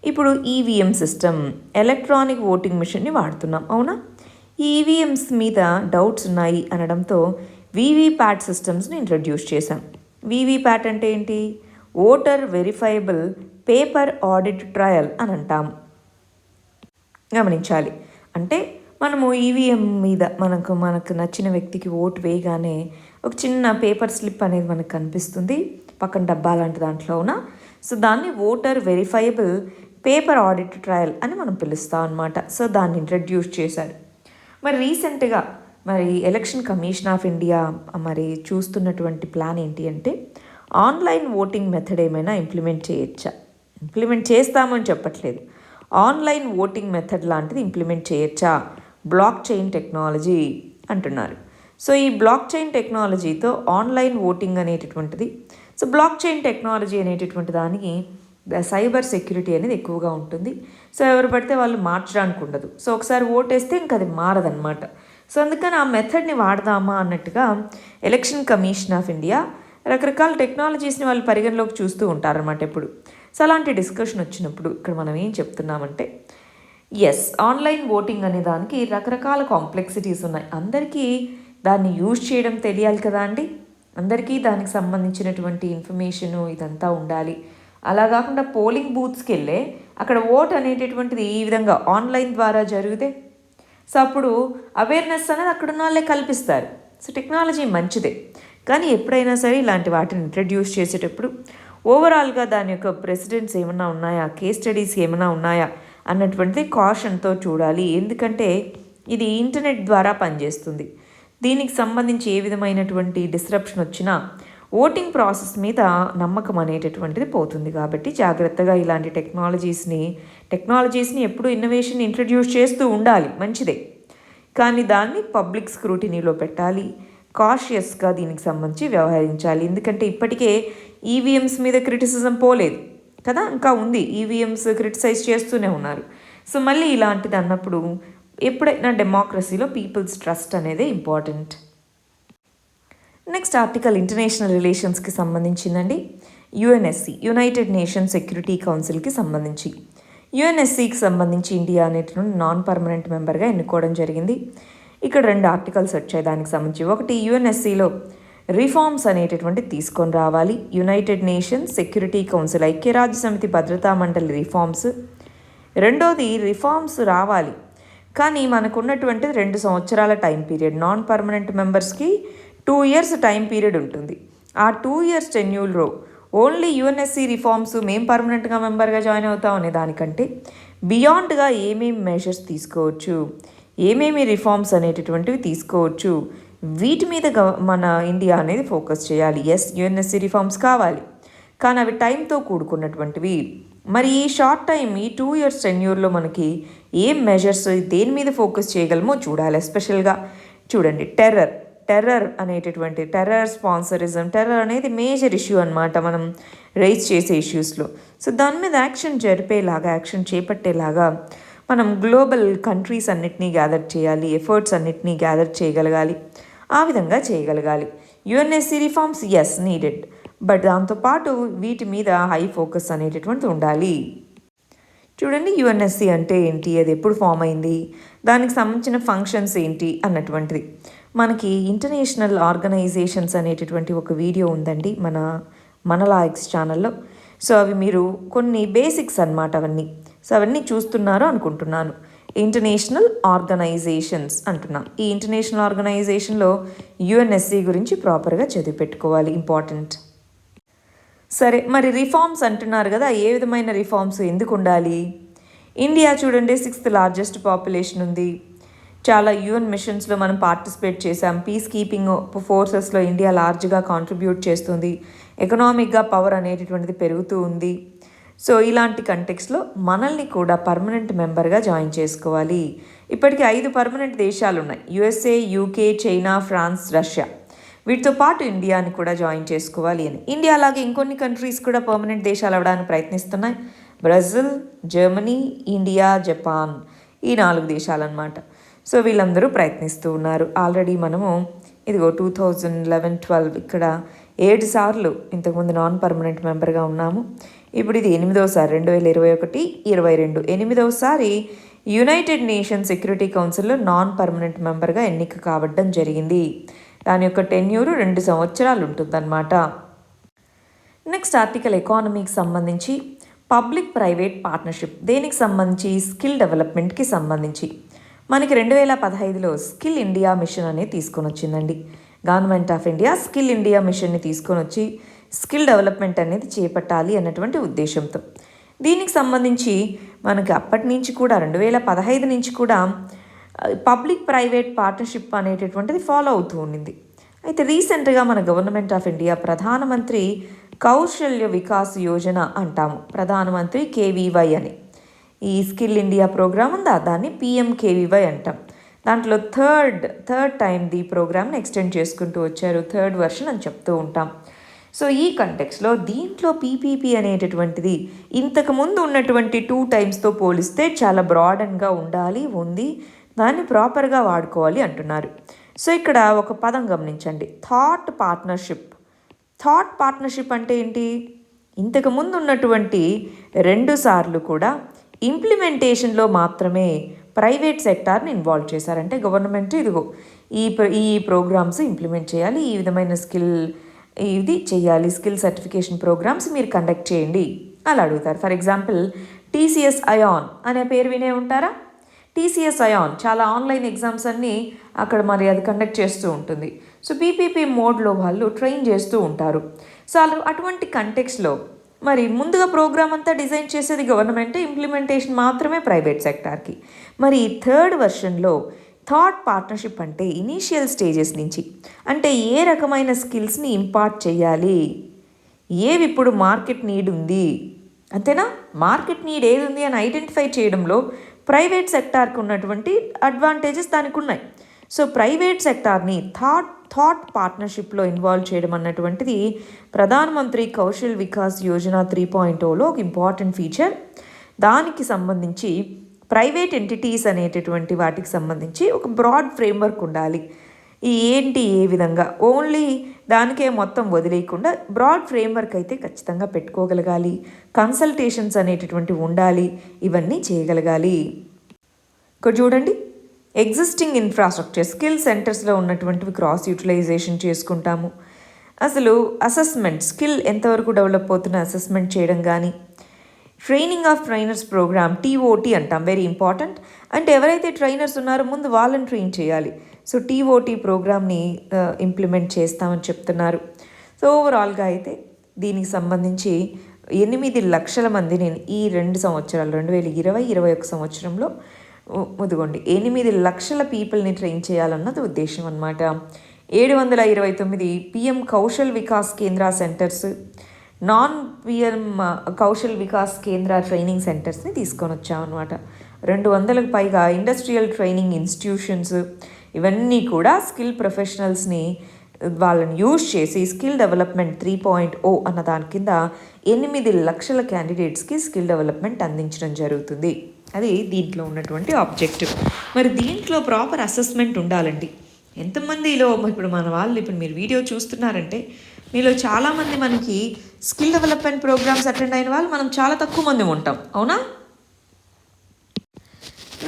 ఇప్పుడు ఈవీఎం సిస్టమ్, ఎలక్ట్రానిక్ ఓటింగ్ మిషన్ని వాడుతున్నాం, అవునా? ఈ ఈవీఎంస్ మీద డౌట్స్ ఉన్నాయి అనడంతో వీవీప్యాట్ సిస్టమ్స్ని ఇంట్రడ్యూస్ చేశాం. వీవీప్యాట్ అంటే ఏంటి? Voter verifiable paper audit trial అని అంటాము. గమనించాలి. అంటే మనము ఈవీఎం మీద మనకు నచ్చిన వ్యక్తికి ఓటు వేయగానే ఒక చిన్న పేపర్ స్లిప్ అనేది మనకు కనిపిస్తుంది పక్కన డబ్బా లాంటి దాంట్లోన. సో దాన్ని voter verifiable paper audit trial అని మనం పిలుస్తాం అనమాట. సో దాన్ని ఇంట్రడ్యూస్ చేశారు. మరి రీసెంట్గా ఎలక్షన్ కమిషన్ ఆఫ్ ఇండియా చూస్తున్నటువంటి ప్లాన్ ఏంటి అంటే ఆన్లైన్ ఓటింగ్ మెథడ్ ఏమైనా ఇంప్లిమెంట్ చేయొచ్చా? ఇంప్లిమెంట్ చేస్తామని చెప్పట్లేదు, ఆన్లైన్ ఓటింగ్ మెథడ్ లాంటిది ఇంప్లిమెంట్ చేయొచ్చా, బ్లాక్ చైన్ టెక్నాలజీ అంటున్నారు. సో ఈ బ్లాక్ చైన్ టెక్నాలజీతో ఆన్లైన్ ఓటింగ్ అనేటటువంటిది, సో బ్లాక్ చైన్ టెక్నాలజీ అనేటటువంటి దానికి సైబర్ సెక్యూరిటీ అనేది ఎక్కువగా ఉంటుంది. సో ఎవరు పడితే వాళ్ళు మార్చడానికి ఉండదు. సో ఒకసారి ఓటేస్తే ఇంక అది మారదనమాట. సో అందుకని ఆ మెథడ్ని వాడదామా అన్నట్టుగా ఎలక్షన్ కమిషన్ ఆఫ్ ఇండియా రకరకాల టెక్నాలజీస్ని వాళ్ళు పరిగణలోకి చూస్తూ ఉంటారనమాట ఎప్పుడు. సో అలాంటి డిస్కషన్ వచ్చినప్పుడు ఇక్కడ మనం ఏం చెప్తున్నామంటే, ఎస్, ఆన్లైన్ ఓటింగ్ అనే దానికి రకరకాల కాంప్లెక్సిటీస్ ఉన్నాయి. అందరికీ దాన్ని యూజ్ చేయడం తెలియాలి కదా అండి, అందరికీ దానికి సంబంధించినటువంటి ఇన్ఫర్మేషను ఇదంతా ఉండాలి. అలా కాకుండా పోలింగ్ బూత్స్కి వెళ్ళే అక్కడ ఓట్ అనేటటువంటిది ఈ విధంగా ఆన్లైన్ ద్వారా జరిగితే, సో అప్పుడు అవేర్నెస్ అనేది అక్కడ ఉన్న వాళ్ళే కల్పిస్తారు. సో టెక్నాలజీ మంచిదే, కానీ ఎప్పుడైనా సరే ఇలాంటి వాటిని ఇంట్రడ్యూస్ చేసేటప్పుడు ఓవరాల్గా దాని యొక్క ప్రెసిడెంట్స్ ఏమైనా ఉన్నాయా, కేస్ స్టడీస్ ఏమైనా ఉన్నాయా అన్నటువంటిది కాషన్తో చూడాలి. ఎందుకంటే ఇది ఇంటర్నెట్ ద్వారా పనిచేస్తుంది. దీనికి సంబంధించి ఏ విధమైనటువంటి డిస్రప్షన్ వచ్చినా ఓటింగ్ ప్రాసెస్ మీద నమ్మకం అనేటటువంటిది పోతుంది. కాబట్టి జాగ్రత్తగా ఇలాంటి టెక్నాలజీస్ని ఎప్పుడూ ఇన్నోవేషన్ ఇంట్రడ్యూస్ చేస్తూ ఉండాలి, మంచిదే. కానీ దాన్ని పబ్లిక్ స్క్రూటినీలో పెట్టాలి, కాషియస్గా దీనికి సంబంధించి వ్యవహరించాలి. ఎందుకంటే ఇప్పటికే ఈవీఎంస్ మీద క్రిటిసిజం పోలేదు కదా, ఇంకా ఉంది. ఈవీఎంస్ క్రిటిసైజ్ చేస్తూనే ఉన్నారు. సో మళ్ళీ ఇలాంటిది అన్నప్పుడు ఎప్పుడైనా డెమోక్రసీలో పీపుల్స్ ట్రస్ట్ అనేది ఇంపార్టెంట్. నెక్స్ట్ ఆర్టికల్ ఇంటర్నేషనల్ రిలేషన్స్కి సంబంధించిందండి. యుఎన్ఎస్సి, యునైటెడ్ నేషన్స్ సెక్యూరిటీ కౌన్సిల్కి సంబంధించి. యుఎన్ఎస్సికి సంబంధించి ఇండియా అనేటువంటి నాన్ పర్మనెంట్ మెంబర్గా ఎన్నుకోవడం జరిగింది. ఇక్కడ 2 ఆర్టికల్స్ వచ్చాయి దానికి సంబంధించి. ఒకటి, యుఎన్ఎస్సిలో రిఫార్మ్స్ అనేటటువంటి తీసుకొని రావాలి. యునైటెడ్ నేషన్స్ సెక్యూరిటీ కౌన్సిల్, ఐక్యరాజ్య సమితి భద్రతా మండలి రిఫార్మ్స్. రెండోది, రిఫార్మ్స్ రావాలి కానీ మనకున్నటువంటి 2 సంవత్సరాల టైం పీరియడ్. నాన్ పర్మనెంట్ మెంబర్స్కి 2 years టైం పీరియడ్ ఉంటుంది. ఆ 2 years టెన్యూర్లో ఓన్లీ యుఎన్ఎస్సి రిఫార్మ్స్ మేము పర్మనెంట్గా మెంబర్గా జాయిన్ అవుతాం అనే దానికంటే బియాండ్గా ఏమేమి మెజర్స్ తీసుకోవచ్చు, ఏమేమి రిఫార్మ్స్ అనేటటువంటివి తీసుకోవచ్చు, వీటి మీద మన ఇండియా అనేది ఫోకస్ చేయాలి. ఎస్, యుఎన్ఎస్సి రిఫార్మ్స్ కావాలి కానీ అవి టైంతో కూడుకున్నటువంటివి. మరి ఈ షార్ట్ టైం, ఈ 2 years టెన్యూర్లో మనకి ఏం మెజర్స్, దేని మీద ఫోకస్ చేయగలమో చూడాలి. ఎస్పెషల్గా చూడండి, టెర్రర్ అనేటటువంటి స్పాన్సరిజం, టెర్రర్ అనేది మేజర్ ఇష్యూ అనమాట మనం రైజ్ చేసే ఇష్యూస్లో. సో దాని మీద యాక్షన్ చేపట్టేలాగా మనం గ్లోబల్ కంట్రీస్ అన్నిటినీ గ్యాదర్ చేయాలి, ఎఫర్ట్స్ అన్నిటినీ గ్యాదర్ చేయగలగాలి, ఆ విధంగా చేయగలగాలి. UNSC reforms is needed, but దాంతోపాటు వీటి మీద హై ఫోకస్ అనేటటువంటి ఉండాలి. చూడండి, యుఎన్ఎస్సి అంటే ఏంటి, అది ఎప్పుడు ఫామ్ అయింది, దానికి సంబంధించిన ఫంక్షన్స్ ఏంటి అన్నటువంటిది. మనకి ఇంటర్నేషనల్ ఆర్గనైజేషన్స్ అనేటటువంటి ఒక వీడియో ఉందండి మన లాయిక్స్ ఛానల్లో. సో అవి మీరు కొన్ని బేసిక్స్ అన్నమాట అవన్నీ. సో అవన్నీ చూస్తున్నారు అనుకుంటున్నాను. ఇంటర్నేషనల్ ఆర్గనైజేషన్స్ అంటున్నాం. ఈ ఇంటర్నేషనల్ ఆర్గనైజేషన్లో యుఎన్ఎస్సి గురించి ప్రాపర్గా చదివి పెట్టుకోవాలి, ఇంపార్టెంట్. సరే, మరి రిఫార్మ్స్ అంటున్నారు కదా, ఏ విధమైన రిఫార్మ్స్ ఎందుకు ఉండాలి? ఇండియా చూడండి 6th largest పాపులేషన్ ఉంది. చాలా యుఎన్ మిషన్స్లో మనం పార్టిసిపేట్ చేసాం. పీస్ కీపింగ్ ఫోర్సెస్లో ఇండియా లార్జ్గా కాంట్రిబ్యూట్ చేస్తుంది. ఎకనామిక్గా పవర్ అనేటటువంటిది పెరుగుతూ ఉంది. సో ఇలాంటి కంటెక్స్లో మనల్ని కూడా పర్మనెంట్ మెంబర్గా జాయిన్ చేసుకోవాలి. ఇప్పటికీ 5 పర్మనెంట్ దేశాలు ఉన్నాయి: USA, UK, China, France, Russia. వీటితో పాటు ఇండియాని కూడా జాయిన్ చేసుకోవాలి అని. ఇండియా అలాగే ఇంకొన్ని కంట్రీస్ కూడా పర్మనెంట్ దేశాలు అవడానికి ప్రయత్నిస్తున్నాయి. బ్రెజిల్, జర్మనీ, ఇండియా, జపాన్, ఈ 4 దేశాలు అన్నమాట. సో వీళ్ళందరూ ప్రయత్నిస్తూ ఉన్నారు. ఆల్రెడీ మనము ఇదిగో 2011-12 ఇక్కడ 7 సార్లు ఇంతకుముందు నాన్ పర్మనెంట్ మెంబర్గా ఉన్నాము. ఇప్పుడు ఇది 8వసారి, 2021-22 8వసారి యునైటెడ్ నేషన్స్ సెక్యూరిటీ కౌన్సిల్లో నాన్ పర్మనెంట్ మెంబర్గా ఎన్నిక కావడం జరిగింది. దాని యొక్క టెన్యూరు 2 సంవత్సరాలు ఉంటుందన్నమాట. నెక్స్ట్ ఆర్టికల్ ఎకానమీకి సంబంధించి పబ్లిక్ ప్రైవేట్ పార్ట్నర్షిప్. దేనికి సంబంధించి? స్కిల్ డెవలప్మెంట్కి సంబంధించి. మనకి 2015లో స్కిల్ ఇండియా మిషన్ అనేది తీసుకొని వచ్చిందండి. Government of India skill India మిషన్ని తీసుకొని వచ్చి స్కిల్ డెవలప్మెంట్ అనేది చేపట్టాలి అన్నటువంటి ఉద్దేశంతో. దీనికి సంబంధించి మనకి అప్పటి నుంచి కూడా 2015 నుంచి కూడా పబ్లిక్ ప్రైవేట్ పార్ట్నర్షిప్ అనేటటువంటిది ఫాలో అవుతూ ఉండింది. అయితే రీసెంట్గా మన గవర్నమెంట్ ఆఫ్ ఇండియా ప్రధానమంత్రి కౌశల్య వికాస్ యోజన అంటాము, ప్రధానమంత్రి కేవీవై అని. ఈ స్కిల్ ఇండియా ప్రోగ్రామ్ ఉందా, దాన్ని పిఎంకేవీవై అంటాం. దాంట్లో థర్డ్ టైం ఈ ప్రోగ్రామ్ని ఎక్స్టెండ్ చేసుకుంటూ వచ్చారు, 3rd వెర్షన్ అని చెప్తూ ఉంటాం. సో ఈ కంటెక్స్లో దీంట్లో పీపీపీ అనేటటువంటిది ఇంతకుముందు ఉన్నటువంటి 2 టైమ్స్తో పోలిస్తే చాలా బ్రాడన్గా ఉంది, దాన్ని ప్రాపర్గా వాడుకోవాలి అంటున్నారు. సో ఇక్కడ ఒక పదం గమనించండి, థాట్ పార్ట్నర్షిప్ అంటే ఏంటి? ఇంతకుముందు ఉన్నటువంటి 2 సార్లు కూడా ఇంప్లిమెంటేషన్లో మాత్రమే ప్రైవేట్ సెక్టార్ని ఇన్వాల్వ్ చేశారంటే గవర్నమెంట్ ఇదిగో ఈ ప్రోగ్రామ్స్ ఇంప్లిమెంట్ చేయాలి, ఈ విధమైన ఇది చేయాలి, స్కిల్ సర్టిఫికేషన్ ప్రోగ్రామ్స్ మీరు కండక్ట్ చేయండి అలా అడుగుతారు. ఫర్ ఎగ్జాంపుల్ టీసీఎస్ అయాన్ అనే పేరు వినే ఉంటారా? టీసీఎస్ అయాన్ చాలా ఆన్లైన్ ఎగ్జామ్స్ అన్నీ అక్కడ మరి అది కండక్ట్ చేస్తూ ఉంటుంది. సో పీపీపీ మోడ్లో వాళ్ళు ట్రైన్ చేస్తూ ఉంటారు. సో అటువంటి కంటెక్స్లో మరి ముందుగా ప్రోగ్రామ్ అంతా డిజైన్ చేసేది గవర్నమెంట్, ఇంప్లిమెంటేషన్ మాత్రమే ప్రైవేట్ సెక్టార్కి. మరి థర్డ్ వెర్షన్లో థాట్ పార్ట్నర్షిప్ అంటే ఇనీషియల్ స్టేజెస్ నుంచి, అంటే ఏ రకమైన స్కిల్స్ని ఇంపార్ట్ చేయాలి, ఏవి ఇప్పుడు మార్కెట్ నీడ్ ఉంది, అంతేనా, మార్కెట్ నీడ్ ఏది ఉంది అని ఐడెంటిఫై చేయడంలో ప్రైవేట్ సెక్టార్కి ఉన్నటువంటి అడ్వాంటేజెస్ దానికి ఉన్నాయి. సో ప్రైవేట్ సెక్టార్ని థాట్ పార్ట్నర్షిప్లో ఇన్వాల్వ్ చేయడం అన్నటువంటిది ప్రధానమంత్రి కౌశల్ వికాస్ యోజన 3.0లో ఒక ఇంపార్టెంట్ ఫీచర్. దానికి సంబంధించి ప్రైవేట్ ఎంటిటీస్ అనేటటువంటి వాటికి సంబంధించి ఒక బ్రాడ్ ఫ్రేమ్వర్క్ ఉండాలి. ఏంటి ఏ విధంగా ఓన్లీ దానికే మొత్తం వదిలేయకుండా బ్రాడ్ ఫ్రేమ్వర్క్ అయితే ఖచ్చితంగా పెట్టుకోగలగాలి. కన్సల్టేషన్స్ అనేటటువంటి ఉండాలి, ఇవన్నీ చేయగలగాలి. ఇక్కడ చూడండి, ఎగ్జిస్టింగ్ ఇన్ఫ్రాస్ట్రక్చర్ స్కిల్ సెంటర్స్లో ఉన్నటువంటివి క్రాస్ యూటిలైజేషన్ చేసుకుంటాము. అసలు అసెస్మెంట్ స్కిల్ ఎంతవరకు డెవలప్ అవుతున్న అసెస్మెంట్ చేయడం కానీ, training of trainers program TOT అంటాం, వెరీ ఇంపార్టెంట్. అంటే ఎవరైతే ట్రైనర్స్ ఉన్నారో ముందు వాళ్ళని ట్రైన్ చేయాలి. సో టీఓటీ ప్రోగ్రామ్ని ఇంప్లిమెంట్ చేస్తామని చెప్తున్నారు. సో ఓవరాల్గా అయితే దీనికి సంబంధించి 8 లక్షల మంది నేను ఈ 2 సంవత్సరాలు 2020-21 సంవత్సరంలో ముదుగోండి 8 లక్షల పీపుల్ని ట్రైన్ చేయాలన్నది ఉద్దేశం అన్నమాట. 729 పిఎం కౌశల్ వికాస్ కేంద్ర centres, non PM Kaushal Vikas కేంద్ర ట్రైనింగ్ సెంటర్స్ని తీసుకొని వచ్చామన్నమాట. 200కు పైగా ఇండస్ట్రియల్ ట్రైనింగ్ ఇన్స్టిట్యూషన్స్, ఇవన్నీ కూడా స్కిల్ ప్రొఫెషనల్స్ని వాళ్ళని యూజ్ చేసి స్కిల్ డెవలప్మెంట్ 3.0 అన్న దాని కింద 8 లక్షల క్యాండిడేట్స్కి స్కిల్ డెవలప్మెంట్ అందించడం జరుగుతుంది. అది దీంట్లో ఉన్నటువంటి ఆబ్జెక్టివ్. మరి దీంట్లో ప్రాపర్ అసెస్మెంట్ ఉండాలండి. ఎంతమందిలో ఇప్పుడు మన వాళ్ళు ఇప్పుడు మీరు వీడియో చూస్తున్నారంటే మీలో చాలామంది మనకి స్కిల్ డెవలప్మెంట్ ప్రోగ్రామ్స్ అటెండ్ అయిన వాళ్ళు మనం చాలా తక్కువ మంది ఉంటాం, అవునా?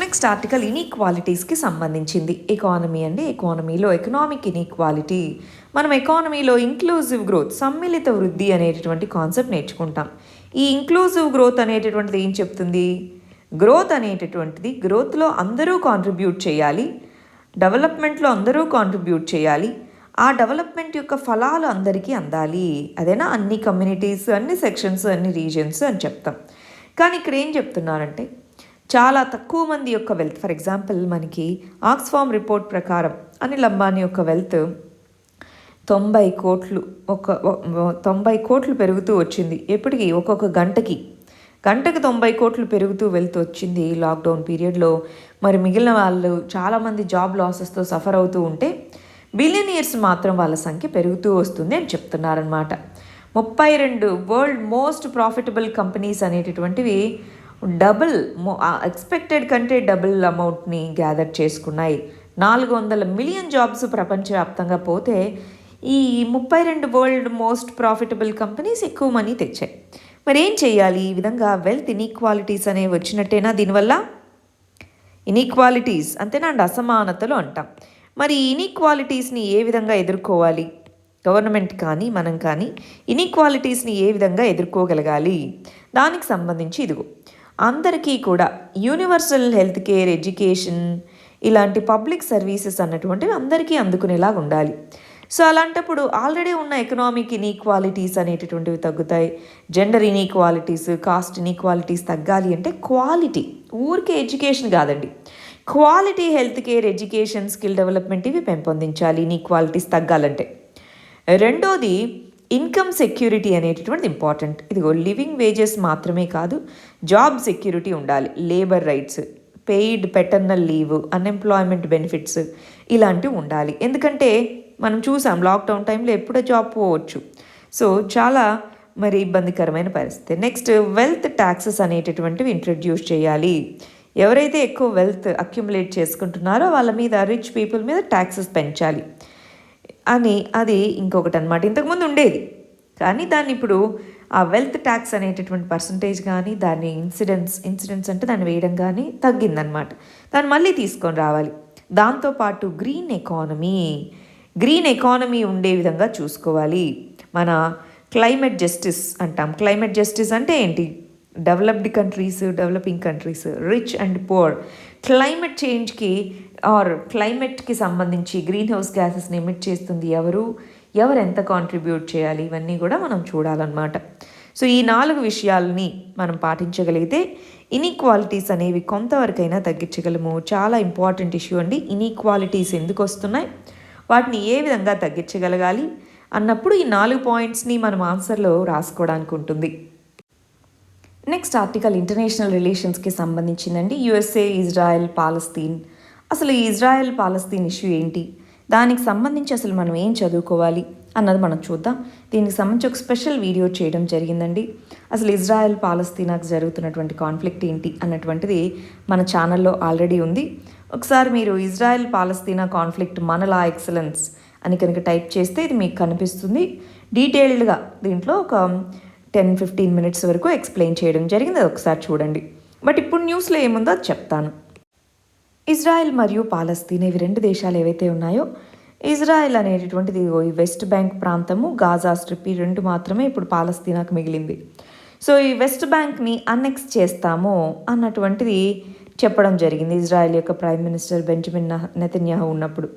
నెక్స్ట్ ఆర్టికల్ ఇన్ఈక్వాలిటీస్కి సంబంధించింది. ఎకానమీ అండి. ఎకానమీలో ఎకనామిక్ ఇన్ఈక్వాలిటీ, మనం ఎకానమీలో ఇంక్లూజివ్ గ్రోత్ సమ్మిళిత వృద్ధి అనేటటువంటి కాన్సెప్ట్ నేర్చుకుంటాం. ఈ ఇంక్లూజివ్ గ్రోత్ అనేటటువంటిది ఏం చెప్తుంది? గ్రోత్ అనేటటువంటిది గ్రోత్లో అందరూ కాంట్రిబ్యూట్ చేయాలి, డెవలప్మెంట్లో అందరూ కాంట్రిబ్యూట్ చేయాలి, ఆ డెవలప్మెంట్ యొక్క ఫలాలు అందరికీ అందాలి. అదేనా అన్ని కమ్యూనిటీస్, అన్ని సెక్షన్స్, అన్ని రీజన్స్ అని చెప్తాం. కానీ ఇక్కడ ఏం చెప్తున్నారంటే చాలా తక్కువ మంది యొక్క వెల్త్, ఫర్ ఎగ్జాంపుల్ మనకి ఆక్స్ఫామ్ రిపోర్ట్ ప్రకారం అనిల్ అంబానీ యొక్క వెల్త్ 90 కోట్లు, 90 కోట్లు పెరుగుతూ వచ్చింది. ఎప్పటికీ ఒక్కొక్క గంటకి 90 కోట్లు పెరుగుతూ వెళ్తూ వచ్చింది లాక్డౌన్ పీరియడ్లో. మరి మిగిలిన వాళ్ళు చాలామంది జాబ్ లాసెస్తో సఫర్ అవుతూ ఉంటే బిలియనియర్స్ మాత్రం వాళ్ళ సంఖ్య పెరుగుతూ వస్తుంది అని చెప్తున్నారనమాట. 32 వరల్డ్ మోస్ట్ ప్రాఫిటబుల్ కంపెనీస్ అనేటటువంటివి డబుల్ ఎక్స్పెక్టెడ్ కంటే డబుల్ అమౌంట్ని గ్యాదర్ చేసుకున్నాయి. 400 మిలియన్ జాబ్స్ ప్రపంచవ్యాప్తంగా పోతే ఈ 32 వరల్డ్ మోస్ట్ ప్రాఫిటబుల్ కంపెనీస్ ఎక్కువ మనీ తెచ్చాయి. మరి ఏం చేయాలి? ఈ విధంగా వెల్త్ ఇన్ఈక్వాలిటీస్ అనేవి వచ్చినట్టేనా? దీనివల్ల ఇన్ఈక్వాలిటీస్ అంతేనా అండి, అసమానతలు అంటాం. మరి ఈ ఇన్ఈక్వాలిటీస్ని ఏ విధంగా ఎదుర్కోవాలి? గవర్నమెంట్ కానీ మనం కానీ ఇన్ఈక్వాలిటీస్ని ఏ విధంగా ఎదుర్కోగలగాలి? దానికి సంబంధించి ఇదిగో అందరికీ కూడా యూనివర్సల్ హెల్త్ కేర్, ఎడ్యుకేషన్ ఇలాంటి పబ్లిక్ సర్వీసెస్ అన్నటువంటివి అందరికీ అందుకునేలాగా ఉండాలి. సో అలాంటప్పుడు ఆల్రెడీ ఉన్న ఎకనామిక్ ఇన్ఈక్వాలిటీస్ అనేటటువంటివి తగ్గుతాయి. జెండర్ ఇన్ఈక్వాలిటీస్, కాస్ట్ ఇన్ఈక్వాలిటీస్ తగ్గాలి అంటే క్వాలిటీ, ఊరికే ఎడ్యుకేషన్ కాదండి, quality health care, education, skill development ఇవి పెంపొందించాలి ఇన్ఈక్వాలిటీస్ తగ్గాలంటే. రెండోది ఇన్కమ్ సెక్యూరిటీ అనేటటువంటిది ఇంపార్టెంట్. ఇదిగో లివింగ్ వేజెస్ మాత్రమే కాదు, జాబ్ సెక్యూరిటీ ఉండాలి, labour rights, paid paternal leave, unemployment benefits ఇలాంటివి ఉండాలి. ఎందుకంటే మనం చూసాం లాక్డౌన్ టైంలో ఎప్పుడో జాబ్ పోవచ్చు. సో చాలా మరి ఇబ్బందికరమైన పరిస్థితి. నెక్స్ట్ వెల్త్ ట్యాక్సెస్ అనేటటువంటివి ఇంట్రడ్యూస్ చేయాలి. ఎవరైతే ఎక్కువ వెల్త్ అక్యుములేట్ చేసుకుంటున్నారో వాళ్ళ మీద, రిచ్ పీపుల్ మీద ట్యాక్సెస్ పెంచాలి అని అది ఇంకొకటి అనమాట. ఇంతకుముందు ఉండేది కానీ దాన్ని ఇప్పుడు ఆ వెల్త్ ట్యాక్స్ అనేటటువంటి పర్సంటేజ్ కానీ దాన్ని ఇన్సిడెంట్స్ అంటే దాన్ని వేయడం కానీ తగ్గిందనమాట. దాన్ని మళ్ళీ తీసుకొని రావాలి. దాంతోపాటు గ్రీన్ ఎకానమీ ఉండే విధంగా చూసుకోవాలి. మన క్లైమేట్ జస్టిస్ అంటాం. క్లైమేట్ జస్టిస్ అంటే ఏంటి? Developed countries, developing countries, rich and poor climate చేంజ్కి క్లైమేట్కి సంబంధించి గ్రీన్ హౌస్ గ్యాసెస్ని ఎమిట్ చేస్తుంది ఎవరు ఎంత కాంట్రిబ్యూట్ చేయాలి, ఇవన్నీ కూడా మనం చూడాలన్నమాట. సో ఈ 4 విషయాలని మనం పాటించగలిగితే ఇన్ఈక్వాలిటీస్ అనేవి కొంతవరకైనా తగ్గించగలము. చాలా ఇంపార్టెంట్ ఇష్యూ అండి. ఇన్ఈక్వాలిటీస్ ఎందుకు వస్తున్నాయి, వాటిని ఏ విధంగా తగ్గించగలగాలి అన్నప్పుడు ఈ 4 పాయింట్స్ని మనం ఆన్సర్లో రాసుకోవడానికి ఉంటుంది. నెక్స్ట్ ఆర్టికల్ ఇంటర్నేషనల్ రిలేషన్స్కి సంబంధించిందండి. USA, Israel, Palestine. అసలు ఈ ఇజ్రాయెల్ పాలస్తీన్ ఇష్యూ ఏంటి, దానికి సంబంధించి అసలు మనం ఏం చదువుకోవాలి అన్నది మనం చూద్దాం. దీనికి సంబంధించి ఒక స్పెషల్ వీడియో చేయడం జరిగిందండి. అసలు ఇజ్రాయెల్ పాలస్తీనాకు జరుగుతున్నటువంటి కాన్ఫ్లిక్ట్ ఏంటి అన్నటువంటిది మన ఛానల్లో ఆల్రెడీ ఉంది. ఒకసారి మీరు ఇజ్రాయెల్ పాలస్తీనా కాన్ఫ్లిక్ట్ మన లా ఎక్సలెన్స్ అని కనుక టైప్ చేస్తే ఇది మీకు కనిపిస్తుంది. డీటెయిల్డ్గా దీంట్లో ఒక 10-15 మినిట్స్ వరకు ఎక్స్ప్లెయిన్ చేయడం జరిగింది. అది ఒకసారి చూడండి. బట్ ఇప్పుడు న్యూస్లో ఏముందో అది చెప్తాను. ఇజ్రాయెల్ మరియు పాలస్తీనా ఇవి 2 దేశాలు ఏవైతే ఉన్నాయో, ఇజ్రాయెల్ అనేటటువంటిది ఈ వెస్ట్ బ్యాంక్ ప్రాంతము, గాజా స్ట్రిప్, ఈ 2 మాత్రమే ఇప్పుడు పాలస్తీనాకు మిగిలింది. సో ఈ వెస్ట్ బ్యాంక్ని అన్నెక్స్ చేస్తాము అన్నటువంటిది చెప్పడం జరిగింది ఇజ్రాయెల్ యొక్క ప్రైమ్ మినిస్టర్ బెంజమిన్ నెతన్యాహు ఉన్నప్పుడు.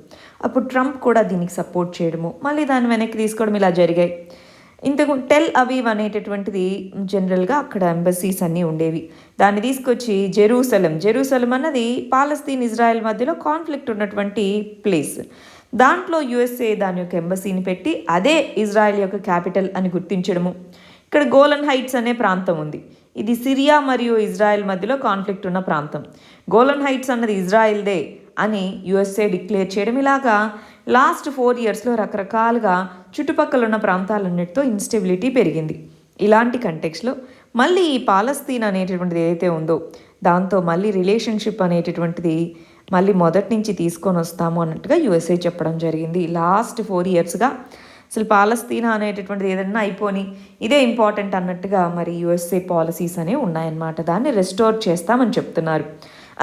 అప్పుడు ట్రంప్ కూడా దీనికి సపోర్ట్ చేయడము, మళ్ళీ దాన్ని వెనక్కి తీసుకోవడం ఇలా జరిగాయి. ఇంతకు టెల్ అవీవ్ అనేటటువంటిది జనరల్గా అక్కడ ఎంబసీస్ అన్నీ ఉండేవి. దాన్ని తీసుకొచ్చి జెరూసలం అన్నది పాలస్తీన్ ఇజ్రాయెల్ మధ్యలో కాన్ఫ్లిక్ట్ ఉన్నటువంటి ప్లేస్. దాంట్లో యుఎస్ఏ దాని యొక్క ఎంబసీని పెట్టి అదే ఇజ్రాయెల్ యొక్క క్యాపిటల్ అని గుర్తించడము. ఇక్కడ గోలన్ హైట్స్ అనే ప్రాంతం ఉంది. ఇది సిరియా మరియు ఇజ్రాయెల్ మధ్యలో కాన్ఫ్లిక్ట్ ఉన్న ప్రాంతం. గోలన్ హైట్స్ అన్నది ఇజ్రాయెల్దే అని యుఎస్ఏ డిక్లేర్ చేయడం. ఇలాగా లాస్ట్ 4 ఇయర్స్లో రకరకాలుగా చుట్టుపక్కల ఉన్న ప్రాంతాలన్నిటితో ఇన్స్టెబిలిటీ పెరిగింది. ఇలాంటి కంటెక్స్లో మళ్ళీ ఈ పాలస్తీన్ అనేటటువంటిది ఏదైతే ఉందో దాంతో మళ్ళీ రిలేషన్షిప్ అనేటటువంటిది మళ్ళీ మొదటి నుంచి తీసుకొని వస్తాము అన్నట్టుగా యుఎస్ఏ చెప్పడం జరిగింది. లాస్ట్ 4 ఇయర్స్గా అసలు పాలస్తీనా అనేటటువంటిది ఏదన్నా అయిపోని ఇదే ఇంపార్టెంట్ అన్నట్టుగా మరి యుఎస్ఏ పాలసీస్ అనేవి ఉన్నాయన్నమాట. దాన్ని రెస్టోర్ చేస్తామని చెప్తున్నారు.